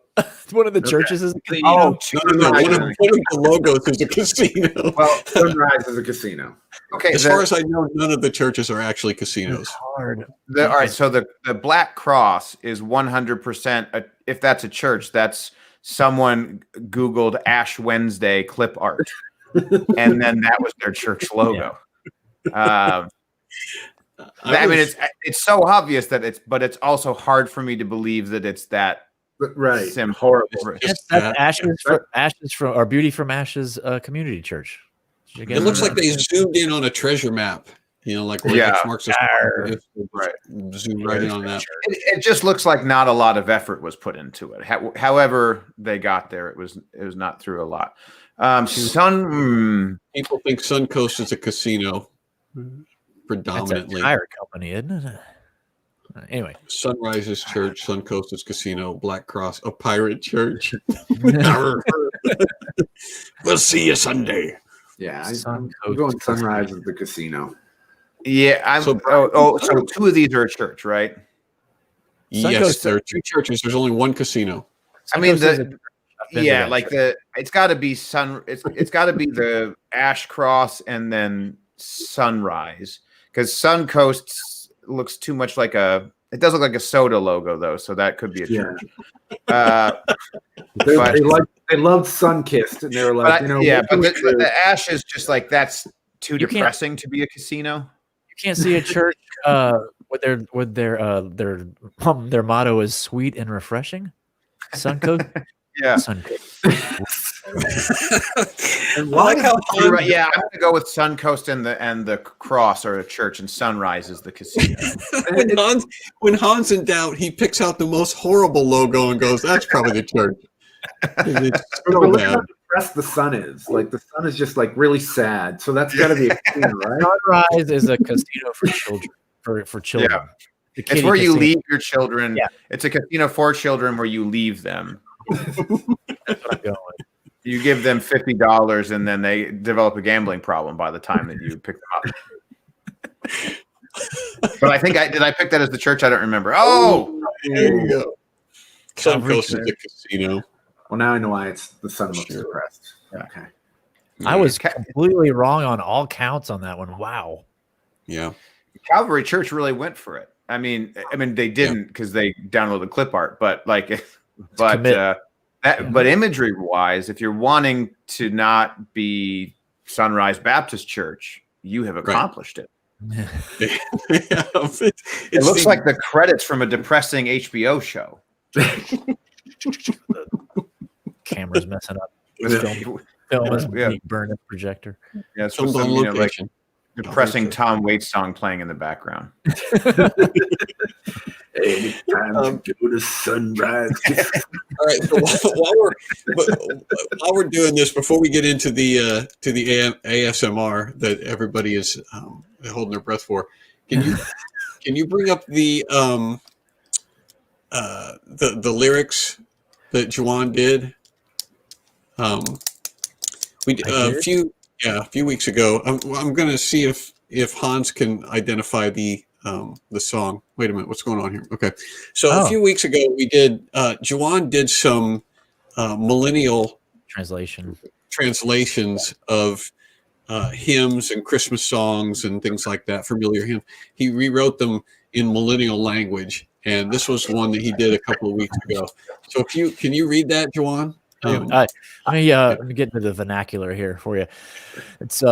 One of the churches is a casino. Oh, No. One of the logos is a casino. well, Sunrise is a casino. okay. As far as I know, none of the churches are actually casinos. Hard. All right, so the Black Cross is 100%. If that's a church, that's someone Googled Ash Wednesday clip art, and then that was their church logo. I mean, it's so obvious that but it's also hard for me to believe that it's that Right. horrible. That's Ashes from or Beauty from Ashes Community Church. It looks like they zoomed in on a treasure map. Like where X marks a right. Zoom right in on that. It just looks like not a lot of effort was put into it. However they got there, it was not through a lot. People think Suncoast is a casino predominantly. That's a tire company, isn't it? Anyway, Sunrise is church, Suncoast is casino, Black Cross a pirate church. We'll see you Sunday. Yeah, I'm going Sunrise as the casino. Yeah, so two of these are a church, right? Yes, there are two churches. There's only one casino. I mean, it's got to be it's got to be the Ash Cross and then Sunrise, because Suncoast looks too much like it does look like a soda logo though, so that could be a church. They loved Sunkissed, and they were like, but the Ash is just like that's too depressing to be a casino. You can't see a church with their motto is sweet and refreshing. Suncoast. Yeah. I like how you're right. Yeah, I'm gonna go with Suncoast and the Cross are a church, and Sunrise is the casino. when Hans in doubt, he picks out the most horrible logo and goes, "That's probably the church." It's so look bad. how depressed the sun is. Like the sun is just like really sad. So that's got to be a casino, right? Sunrise is a casino for children. For children. Yeah. It's where you leave your children. Yeah. It's a casino for children where you leave them. That's what I'm going with. You give them $50 and then they develop a gambling problem by the time that you pick them up. But I think did I pick that as the church? I don't remember. Oh, there you go. Suncoast is the casino. Well, now I know why it's the sun looks depressed. Okay. I was completely wrong on all counts on that one. Wow. Yeah. Calvary Church really went for it. I mean, they didn't because they downloaded clip art, but but imagery wise, if you're wanting to not be Sunrise Baptist Church, you have accomplished it. It looks like the credits from a depressing HBO show. Camera's messing up. Film is burning projector. Yeah, it's some like depressing Tom Waits song playing in the background. Anytime to go to sunrise. All right. So while we're doing this, before we get into the ASMR that everybody is holding their breath for, can you bring up the lyrics that Juan did? We did a few weeks ago. I'm going to see if Hans can identify the song. Wait a minute, what's going on here? Okay, so a few weeks ago we did. Juan did some Millennial translations of hymns and Christmas songs and things like that. Familiar hymns. He rewrote them in Millennial language, and this was one that he did a couple of weeks ago. So can you read that, Juan? Let me get into the vernacular here for you. It's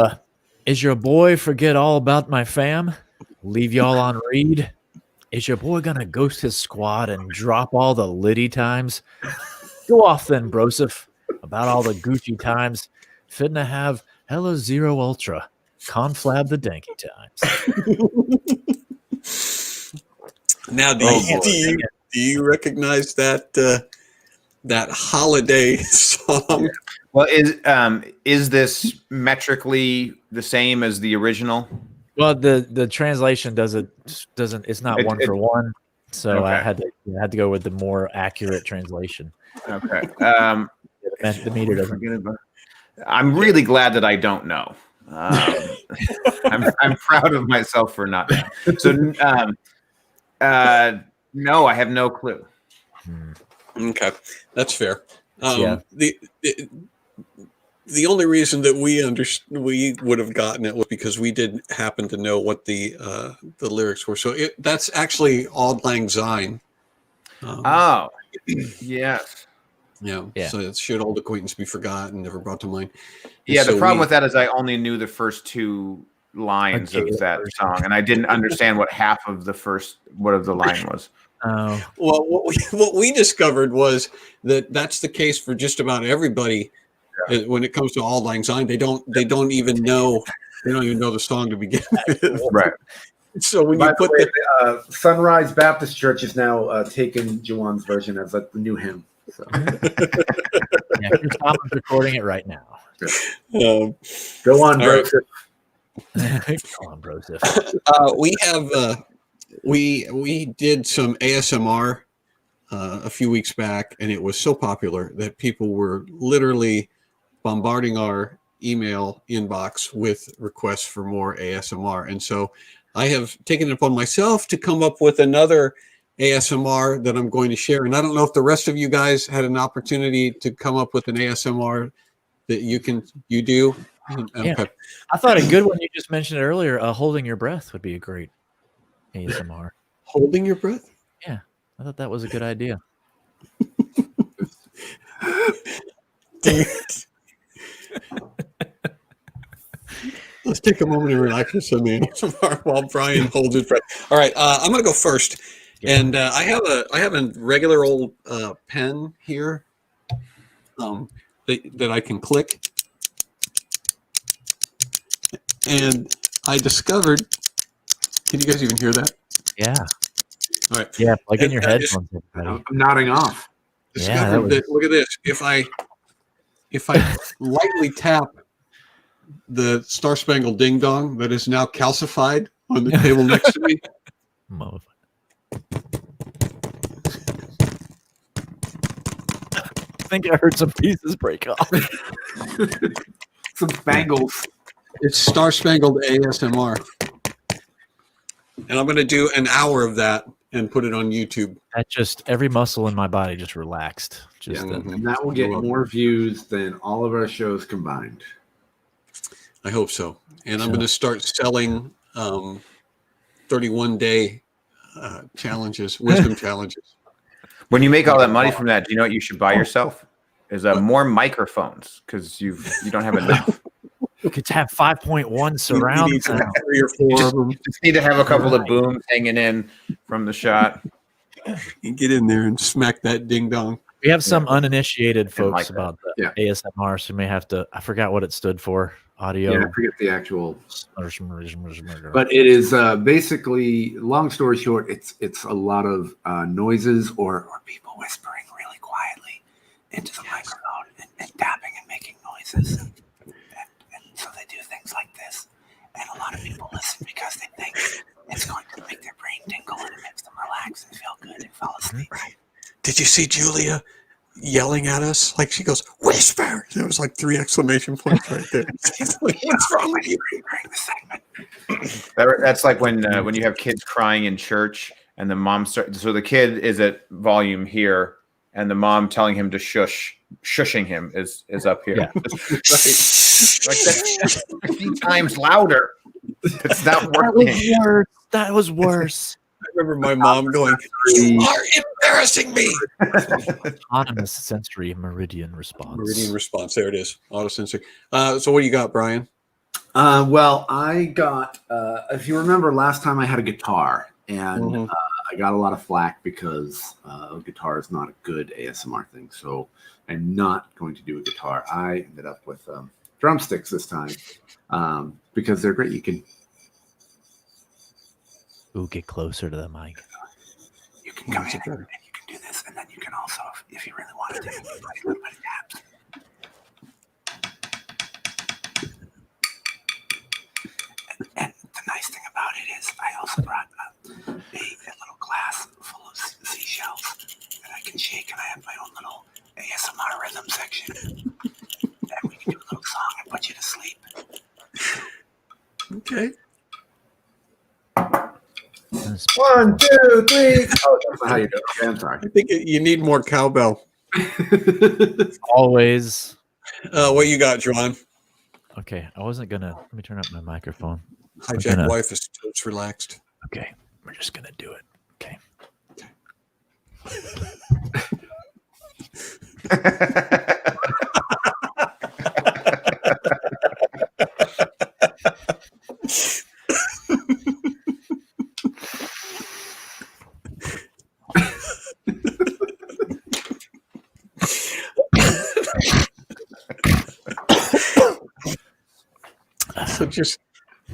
is your boy forget all about my fam? Leave y'all on read? Is your boy gonna ghost his squad and drop all the Liddy times? Go off then, Broseph, about all the Gucci times. Finna have hella zero ultra. Conflab the danky times. Now, do you recognize that that holiday song? Well, is this metrically the same as the original? Well, the translation doesn't. It's not one for one. So I had to go with the more accurate translation. Okay. The meter doesn't. I'm really glad that I don't know. I'm proud of myself for not knowing. So, no, I have no clue. Okay, that's fair. The only reason that we would have gotten it was because we didn't happen to know what the lyrics were. So that's actually Auld Lang Syne. Yes. Yeah. So it's should old acquaintance be forgotten, never brought to mind. And yeah. The problem with that is I only knew the first two lines of that song, and I didn't understand what half of the line was. Oh. Well, what we discovered was that that's the case for just about everybody. Yeah. When it comes to Auld Lang Syne, they don't even know the song to begin with. Right. So when you put the Sunrise Baptist Church is now taking Juwan's version as the new hymn. So. Yeah, Tom's recording it right now. Go on, Broseph. Go on, Broseph. We have we did some ASMR a few weeks back, and it was so popular that people were literally bombarding our email inbox with requests for more ASMR. And so I have taken it upon myself to come up with another ASMR that I'm going to share. And I don't know if the rest of you guys had an opportunity to come up with an ASMR that you do. Yeah. Okay. I thought a good one you just mentioned earlier, holding your breath would be a great ASMR. Holding your breath? Yeah. I thought that was a good idea. Let's take a moment and relax for some ASMR while Brian holds his breath. All right, I'm going to go first, and I have a regular old pen here that I can click, and I discovered. Can you guys even hear that? Yeah. All right. Yeah, plug in your headphones. I'm nodding off. Discovered that. Look at this. If I lightly tap the Star Spangled Ding Dong that is now calcified on the table next to me. think I heard some pieces break off. Some spangles. It's Star Spangled ASMR. And I'm going to do an hour of that and put it on YouTube. That just every muscle in my body just relaxed. Just And that will get more views than all of our shows combined. I hope so. And I'm going to start selling 31-day challenges, wisdom challenges. When you make all that money from that, do you know what you should buy yourself? Is more microphones, because you don't have enough. You could have 5.1 surround sound. 3 or 4 of them. You just need to have a couple of booms hanging in from the shot. You get in there and smack that ding dong. We have some uninitiated folks like about the ASMR, so we may have to. I forgot what it stood for. Audio. Yeah, I forget the actual. But it is basically, long story short, it's a lot of noises or people whispering really quietly into the microphone and tapping and making noises. And so they do things like this. And a lot of people listen because they think it's going to make their brain tingle and it makes them relax and feel good and fall asleep. Right. Did you see Julia yelling at us? Like she goes, whisper. There was like 3 exclamation points right there. Like, what's wrong with you? During the segment. That's like when you have kids crying in church and the mom so the kid is at volume here and the mom telling him to shushing him is up here. Yeah. Like that's 50 times louder. It's not working. That was worse. I remember my mom going, you are embarrassing me. Autonomous sensory meridian response. Meridian response. There it is. Autosensory. So what do you got, Brian? Well, I got, if you remember last time I had a guitar and I got a lot of flack because a guitar is not a good ASMR thing. So I'm not going to do a guitar. I ended up with drumsticks this time because they're great. You can get closer to the mic. You can come in and you can do this, and then you can also, if you really want to do a little bit of taps. And the nice thing about it is I also brought a little glass full of seashells that I can shake, and I have my own little ASMR rhythm section. And we can do a little song and put you to sleep. Okay. 1, 2, 3. Oh, that's not how you do it. Okay, I'm sorry. I think you need more cowbell. Always. What you got, John? Okay, I wasn't gonna. Let me turn up my microphone. Hijack wife is totes relaxed. Okay, we're just gonna do it. Okay.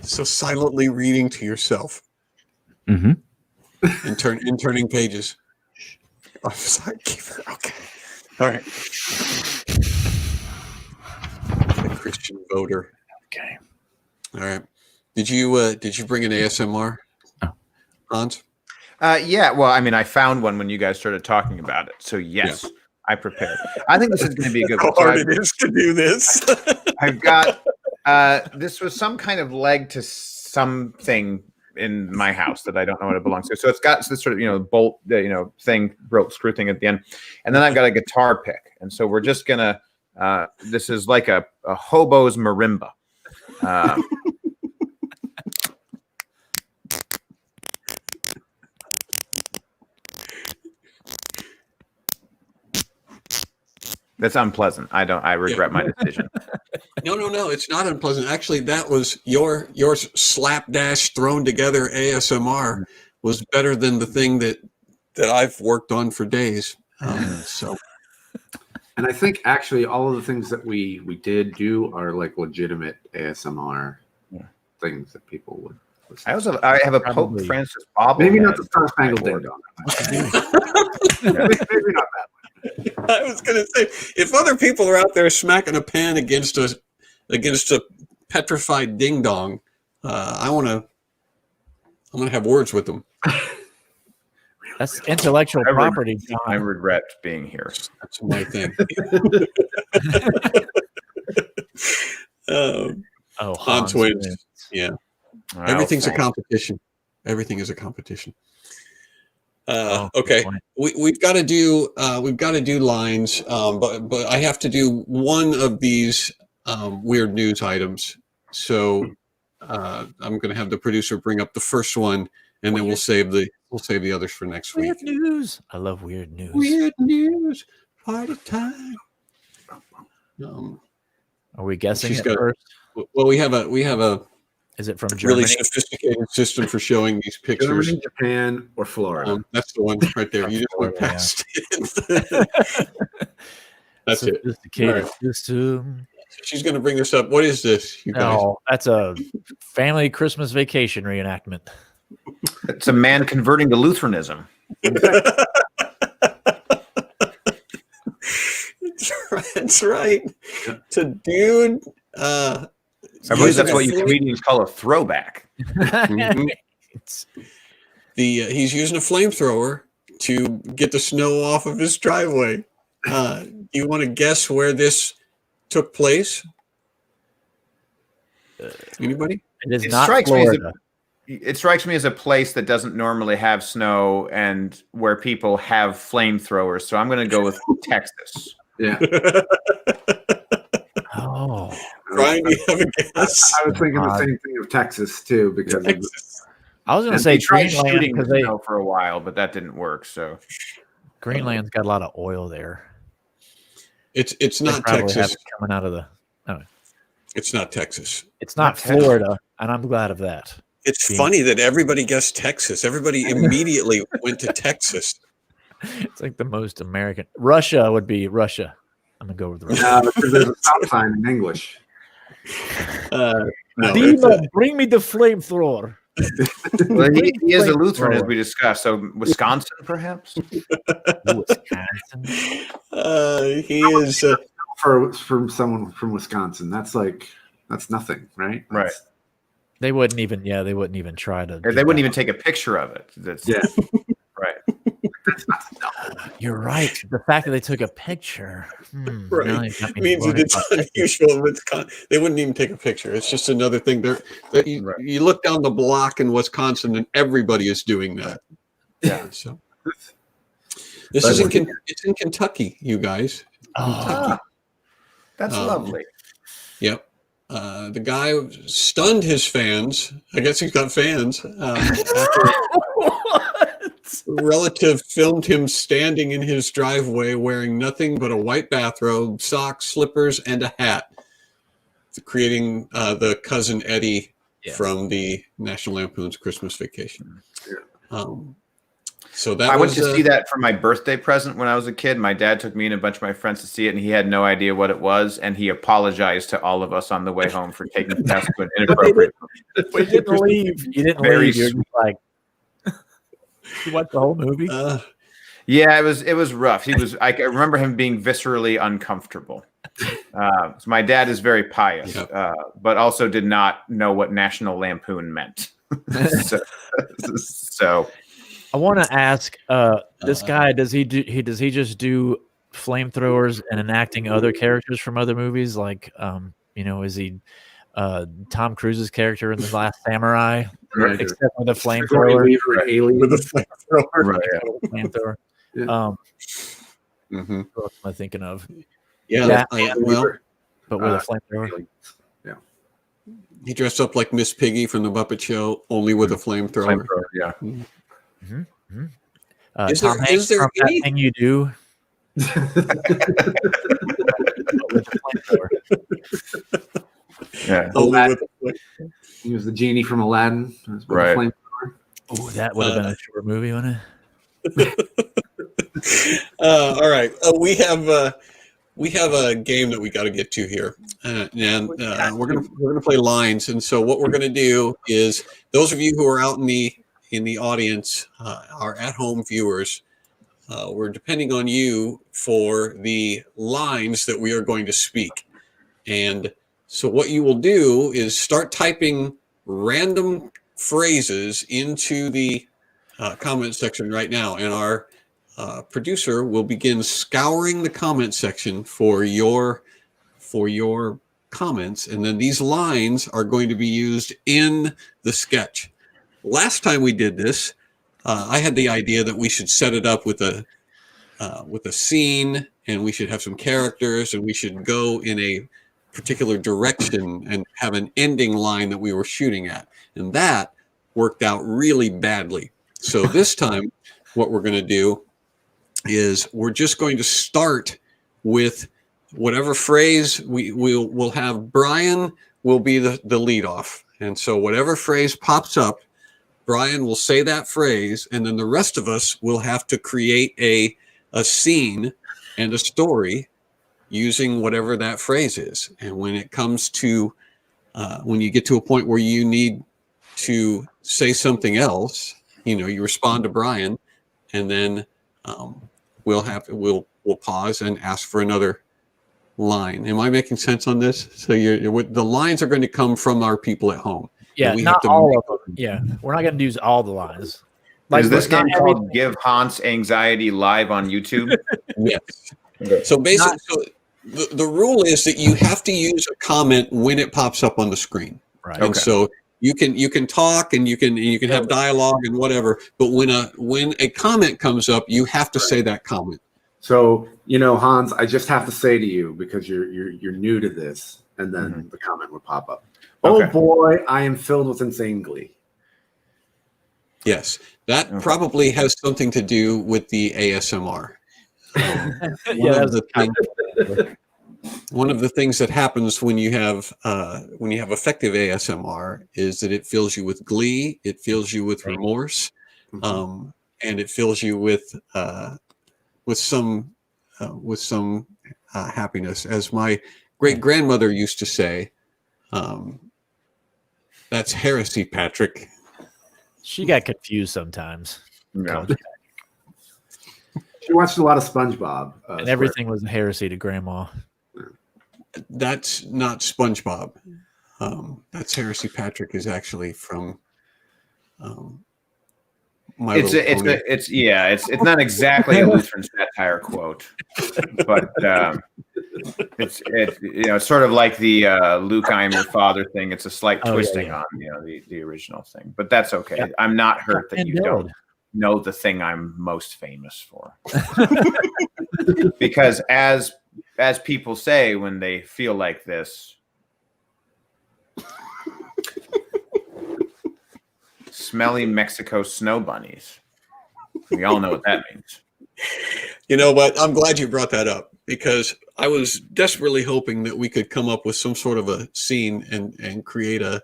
So silently reading to yourself. Mm-hmm. And turning pages. Oh, sorry, okay. All right. The Christian voter. Okay. All right. Did you bring an ASMR, Hans? Yeah. Well, I mean, I found one when you guys started talking about it. So yes, I prepared. I think this is going to be a good one. How hard it is to do this. I've got this was some kind of leg to something in my house that I don't know what it belongs to. So it's got this sort of bolt thing, rope screw thing at the end, and then I've got a guitar pick, and so we're just gonna. This is like a hobo's marimba. That's unpleasant. I regret my decision. No. It's not unpleasant. Actually, that was your slapdash thrown together ASMR was better than the thing that I've worked on for days. So, and I think actually all of the things that we did do are like legitimate ASMR things that people would. I have a Pope Francis bobblehead. Maybe not the Star Spangled Ding Dong. Maybe not that. I was going to say, if other people are out there smacking a pan against a petrified ding dong, I'm going to have words with them. That's intellectual property, I John. regret being here. That's my thing. Oh, Hans wins. Yeah. Everything's a competition. Everything is a competition. Okay, good point. we've got to do lines, but I have to do one of these weird news items. So I'm going to have the producer bring up the first one, and then we'll save the others for next week. Weird news. I love weird news. Weird news, party time. Are we guessing she's it got- first? Well, we have a Is it from Germany? really sophisticated system for showing these pictures. Germany, Japan, or Florida. That's the one right there. You just went Florida, past it. That's it. Sophisticated Right. system. She's going to bring this up. What is this, you guys? No, that's a family Christmas vacation reenactment. It's a man converting to Lutheranism. That's right. It's a dude. I believe that's what you flame- comedians call a throwback. Mhm. It's- He's using a flamethrower to get the snow off of his driveway. Do you want to guess where this took place? Anybody? It is It not strikes me as a- Florida. It strikes me as a place that doesn't normally have snow and where people have flamethrowers. So I'm going to go with Texas. Yeah. Oh, Brian, you have a guess? I was thinking the same thing of Texas too, because of Texas. I was going to And say They tried Greenland shooting because the snow for a while, but that didn't work. So Greenland's got a lot of oil there. It's They not probably have Texas. it coming out of the. It's not Texas. It's not Florida, and I'm glad of that. It's Being- funny that everybody guessed Texas. Everybody immediately went to Texas. It's like the most American. Russia would be Russia. I'm gonna go with Russia. no, because there's a stop sign in English. No, it's Demon, bring me the flamethrower. well, he is a Lutheran, as we discussed. So Wisconsin, perhaps. Wisconsin. he is. For someone from Wisconsin, that's nothing, right? Right. They wouldn't even. Yeah, they wouldn't even try to. Or they wouldn't even take a picture of it. That's, Yeah. Right. You're right. The fact that they took a picture Right. now you got me Means that worried it's about that. unusual. They wouldn't even take a picture. It's just another thing. Right. You look down the block in Wisconsin, and everybody is doing that. Yeah. So this is it's in Kentucky, you guys. Oh, That's lovely. Yep. The guy stunned his fans. I guess he's got fans. After a relative filmed him standing in his driveway wearing nothing but a white bathrobe, socks, slippers, and a hat, creating the cousin Eddie from the National Lampoon's Christmas Vacation. So that I went was, to see that for my birthday present when I was a kid. My dad took me and a bunch of my friends to see it, and he had no idea what it was. And he apologized to all of us on the way home for taking us to an inappropriate. you didn't leave. You didn't Very leave. You're just like, you watched the whole movie. Yeah, it was rough. I remember him being viscerally uncomfortable. So my dad is very pious, but also did not know what National Lampoon meant. so I want to ask this guy: does he just do flamethrowers and enacting other characters from other movies? Like, is he Tom Cruise's character in The Last Samurai, Right. except with a flamethrower? Alien. right, Flamethrower. Yeah. Mhm. What am I thinking of? Yeah. Yeah. Well, But with a flamethrower. he dressed up like Miss Piggy from the Muppet Show, only with a flamethrower. yeah. Is Tom there- Hanks is there from any- That Thing You Do. With a flamethrower. Yeah. Only with a He was the genie from Aladdin. With the Right. flamethrower. Oh, that would have been a short movie, wouldn't all right, we have a game that we got to get to here, and we're gonna play lines. And so what we're gonna do is, those of you who are out in the audience, our at-home viewers, we're depending on you for the lines that we are going to speak. And so what you will do is start typing random phrases into the comment section right now, and our producer will begin scouring the comment section for your comments, and then these lines are going to be used in the sketch. Last time we did this, I had the idea that we should set it up with a scene, and we should have some characters, and we should go in a particular direction and have an ending line that we were shooting at. And that worked out really badly. So this time, what we're going to do is we're just going to start with whatever phrase we'll have. Brian will be the lead off. And so whatever phrase pops up, Brian will say that phrase, and then the rest of us will have to create a scene and a story using whatever that phrase is. And when it comes to, when you get to a point where you need to say something else, you respond to Brian, and then we'll pause and ask for another line. Am I making sense on this? So the lines are going to come from our people at home. Yeah, not all of them. Yeah, we're not going to use all the lines. Is this game called Give Hans Anxiety live on YouTube? Yes. Okay. So basically, the rule is that you have to use a comment when it pops up on the screen. Right. And so you can talk and you can have dialogue and whatever, but when a comment comes up, you have to say that comment. So Hans, I just have to say to you, because you're new to this, and then the comment would pop up. Okay. Oh boy, I am filled with insane glee. Yes, that probably has something to do with the ASMR. One of the things that happens when you have effective ASMR is that it fills you with glee, it fills you with remorse, and it fills you with some happiness. As my great grandmother used to say, that's heresy, Patrick. She got confused sometimes. No. She watched a lot of SpongeBob. And everything was a heresy to Grandma. That's not SpongeBob. That's heresy. Patrick is actually from My Little Pony. It's not exactly a Lutheran satire quote, but it's sort of like the Luke, I am your father thing. It's a slight twisting on the original thing, but that's okay. Yeah. I'm not hurt that you don't know the thing I'm most famous for. Because as people say when they feel like this, smelly Mexico snow bunnies. We all know what that means. You know what? I'm glad you brought that up, because I was desperately hoping that we could come up with some sort of a scene and create a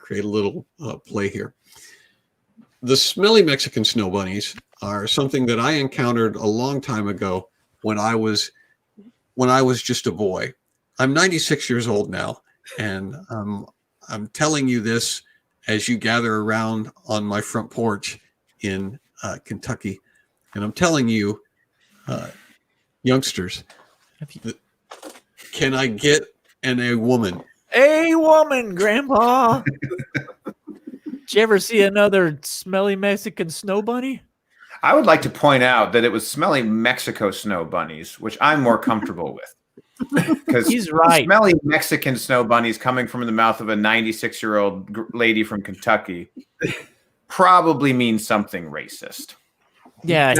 little play here. The smelly Mexican snow bunnies are something that I encountered a long time ago when I was just a boy. I'm 96 years old now, and I'm telling you this as you gather around on my front porch in Kentucky. And I'm telling you, youngsters, can I get a woman? A woman, Grandpa. Did you ever see another smelly Mexican snow bunny? I would like to point out that it was smelly Mexico snow bunnies, which I'm more comfortable with. Because he's right. Smelly Mexican snow bunnies coming from the mouth of a 96-year-old lady from Kentucky probably means something racist. Yeah,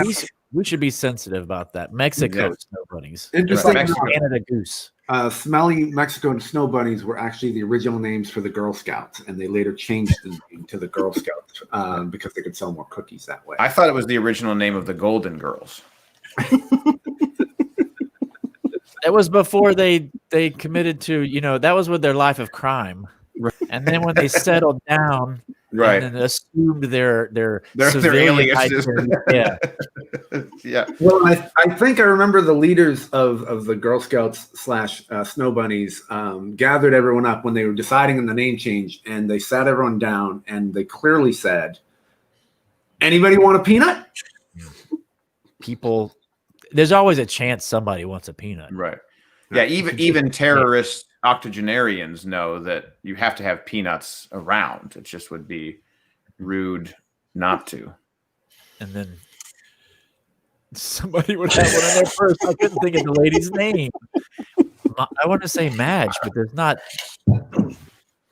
we should be sensitive about that. Mexico snow bunnies. Interesting. Canada goose. Smelly Mexico snow bunnies were actually the original names for the Girl Scouts, and they later changed the name to the Girl Scouts because they could sell more cookies that way. I thought it was the original name of the Golden Girls. That was before they committed to, that was with their life of crime. And then when they settled down, right, and then assumed their aliases. Yeah. Yeah. Well, I think I remember the leaders of the Girl Scouts / Snow Bunnies gathered everyone up when they were deciding on the name change, and they sat everyone down and they clearly said, "Anybody want a peanut?" People, there's always a chance somebody wants a peanut. Right. Yeah, even terrorist octogenarians know that you have to have peanuts around. It just would be rude not to. and then somebody would have one in there first. I couldn't think of the lady's name. I want to say Madge, but there's not.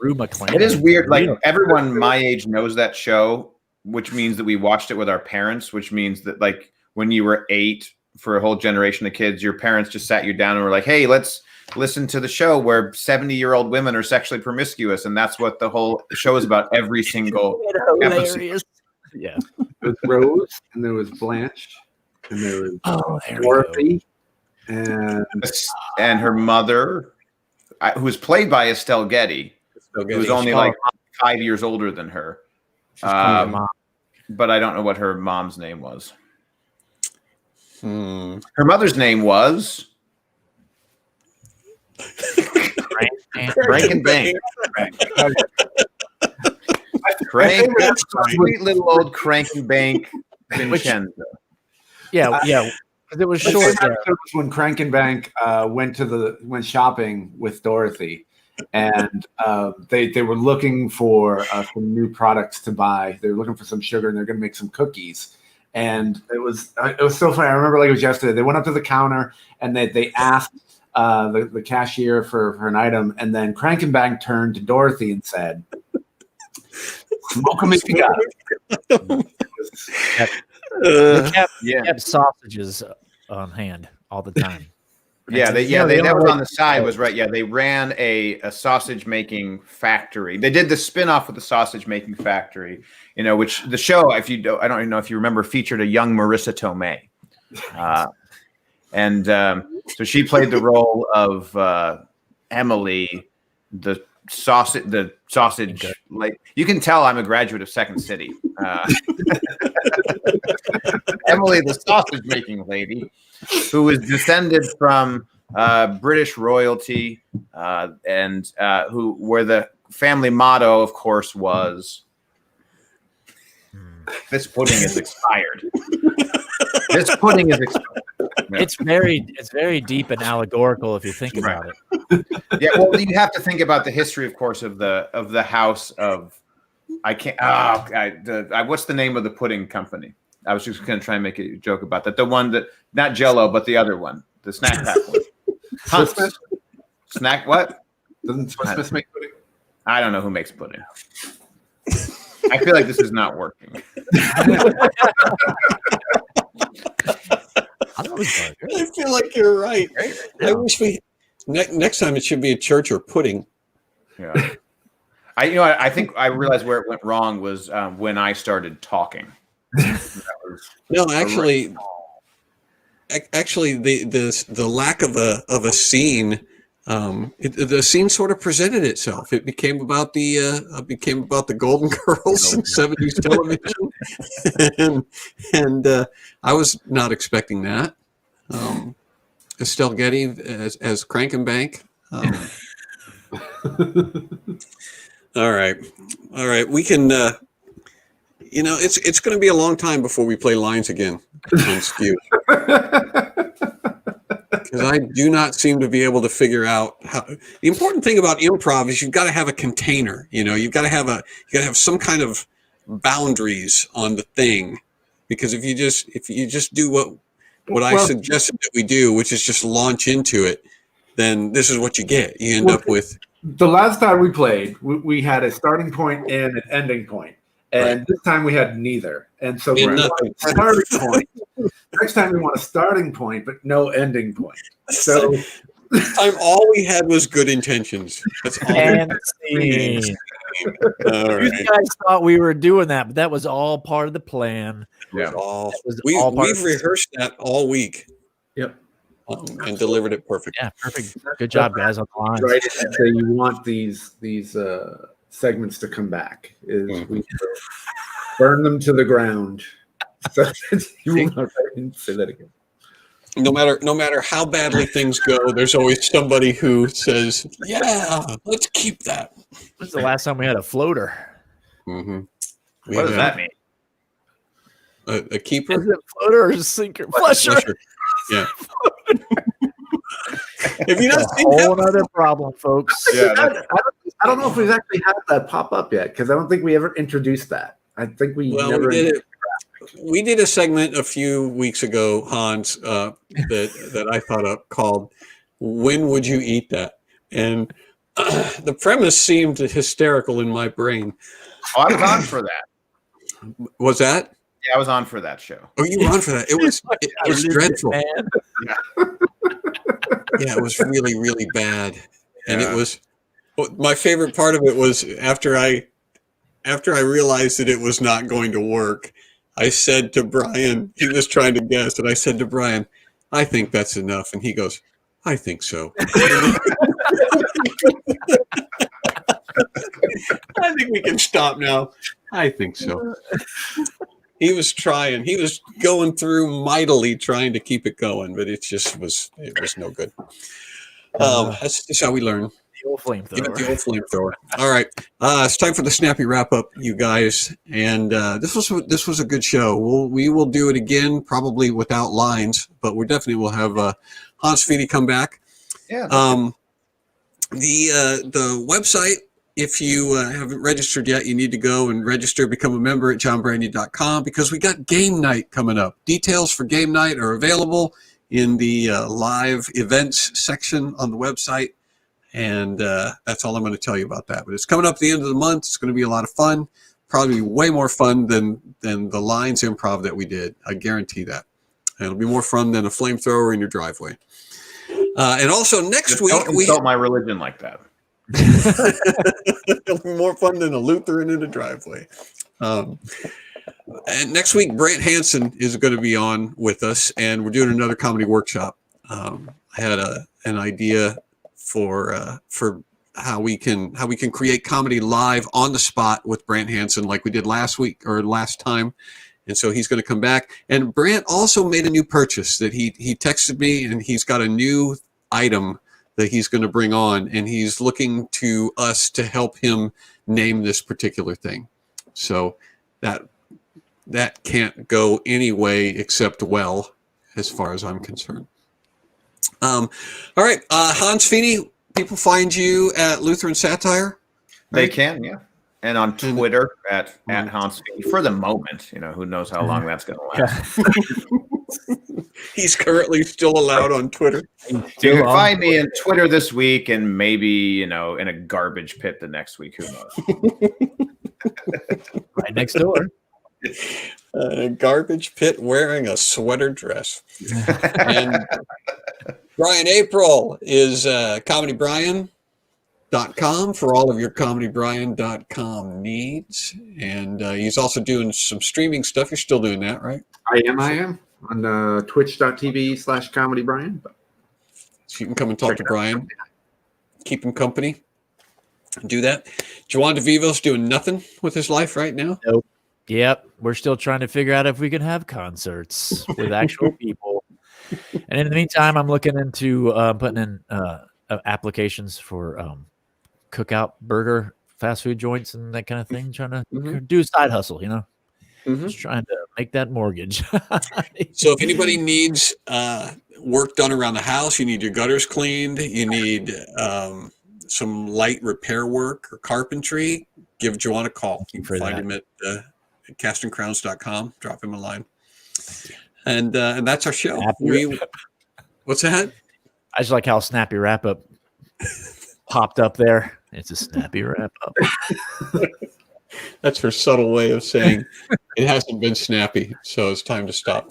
Rue McClanahan. It is weird. Like everyone my age knows that show, which means that we watched it with our parents, which means that like when you were 8 for a whole generation of kids, your parents just sat you down and were like, hey, let's listen to the show where 70-year-old women are sexually promiscuous. And that's what the whole show is about every single episode. Yeah. There was Rose and there was Blanche and there was Dorothy and her mother, who was played by Estelle Getty. Who was only like 5 years older than her. But I don't know what her mom's name was. Her mother's name was Crank and Bank. Sweet little old Crank and Bank Vincenzo. Yeah, because it was short. When Crank and Bank went shopping with Dorothy. And they were looking for some new products to buy. They were looking for some sugar, and they're going to make some cookies. And it was so funny. I remember like it was yesterday. They went up to the counter and they asked the cashier for an item, and then Crankenbank turned to Dorothy and said, "Smoke them if you got it." They kept sausages on hand all the time. That was on the side was right. Yeah, they ran a sausage making factory. They did the spinoff with the sausage making factory, which the show, I don't even know if you remember, featured a young Marissa Tomei. So she played the role of Emily, the sausage. Like you can tell I'm a graduate of Second City. Emily, the sausage making lady, who was descended from British royalty, and where the family motto, of course, was "This pudding is expired." This pudding is expired. It's very deep and allegorical if you think about it. Yeah, well, you have to think about the history, of course, of the house of. I can't. What's the name of the pudding company? I was just going to try and make a joke about that. The one that, not Jell-O, but the other one, the snack pack one. Hunt's. Snack what? Doesn't Smith make pudding? I don't know who makes pudding. I feel like this is not working. I feel like you're right. I wish next time it should be a church or pudding. Yeah. I think I realized where it went wrong was when I started talking. No, actually, the lack of a scene, the scene sort of presented itself. It became about the Golden Girls in 70s television, and I was not expecting that. Estelle Getty as Crankenbank. All right. We can. It's going to be a long time before we play lines again on Skew, because I do not seem to be able to figure out how. The important thing about improv is you've got to have a container. You've got to have some kind of boundaries on the thing, because if you just do what I suggested that we do, which is just launch into it, then this is what you get. You end up with. The last time we played, we had a starting point and an ending point. And This time we had neither. And so we're at a starting point. Next time we want a starting point, but no ending point. So this time all we had was good intentions. That's all. And you guys thought we were doing that, but that was all part of the plan. Yeah. We've rehearsed that all week. Yep. And delivered it perfect. Yeah, perfect. Good job, guys, on the line. Right. So you want these segments to come back. We burn them to the ground. So you want to say that again. No matter how badly things go, there's always somebody who says, "Yeah, let's keep that." When's the last time we had a floater? Mm-hmm. What does that mean? A keeper? Is it floater or a sinker? Flusher. Yeah. Have you not seen a whole other problem, folks? Yeah, I don't know if we've actually had that pop up yet, because I don't think we ever introduced that. I think we never. we did a segment a few weeks ago, Hans, that I thought up called "When Would You Eat That?" And the premise seemed hysterical in my brain. Oh, I was on for that. Was that? Yeah, I was on for that show. Oh, you were on for that. It was dreadful. Man. Yeah, it was really, really bad. And it was, my favorite part of it was after I realized that it was not going to work, I said to Brian, he was trying to guess, and I said to Brian, I think that's enough. And he goes, I think so. I think we can stop now. I think so. He was trying. He was going through mightily trying to keep it going, but it was no good. That's just how we learn. The old flamethrower. Give it the old flamethrower. All right. It's time for the Snappy wrap up, you guys. And this was a good show. We will do it again, probably without lines, but we definitely will have Hans Fiene come back. Yeah. The website, if you haven't registered yet, you need to go and register, become a member at johnbrandy.com, because we got game night coming up. Details for game night are available in the live events section on the website. And that's all I'm going to tell you about that. But it's coming up at the end of the month. It's going to be a lot of fun. Probably way more fun than the lines improv that we did. I guarantee that. And it'll be more fun than a flamethrower in your driveway. And also next week, don't insult my religion like that. It'll be more fun than a Lutheran in a driveway. And next week, Brant Hansen is going to be on with us, and we're doing another comedy workshop. I had an idea for how we can create comedy live on the spot with Brant Hansen, like we did last week or last time. And so he's going to come back. And Brant also made a new purchase that he texted me, and he's got a new item that he's going to bring on, and he's looking to us to help him name this particular thing. So that can't go any way except well, as far as I'm concerned. All right, Hans Fiene, people find you at Lutheran Satire? They can, yeah. And on Twitter at Hans Fiene for the moment. Who knows how long that's going to last. He's currently still allowed on Twitter. You can find me in Twitter this week, and maybe, in a garbage pit the next week. Who knows? Right next door. A garbage pit wearing a sweater dress. And Brian April is comedybrian.com for all of your comedybrian.com needs. And he's also doing some streaming stuff. You're still doing that, right? I am. On twitch.tv/comedybrian. So you can come and talk to Brian. Keep him company. Do that. Juan DeVivo's doing nothing with his life right now. Nope. Yep. We're still trying to figure out if we can have concerts with actual people. And in the meantime, I'm looking into putting in applications for cookout burger fast food joints and that kind of thing. Trying to do a side hustle, Just trying to make that mortgage. So if anybody needs work done around the house, you need your gutters cleaned, you need some light repair work or carpentry, give Juan a call. You can find him at castingcrowns.com. Drop him a line. And that's our show. What's that? I just like how Snappy wrap up popped up there. It's a Snappy wrap up. That's her subtle way of saying it hasn't been snappy, so it's time to stop.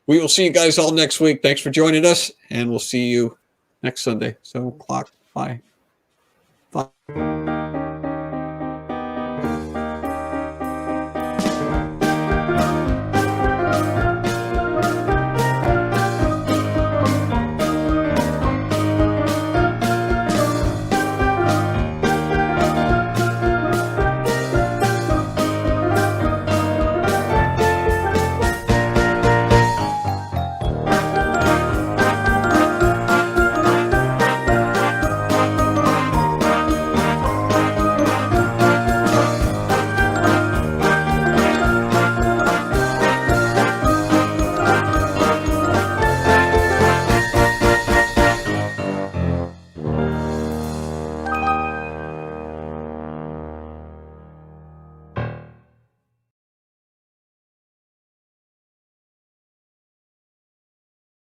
We will see you guys all next week. Thanks for joining us, and we'll see you next Sunday, 7 o'clock. Bye.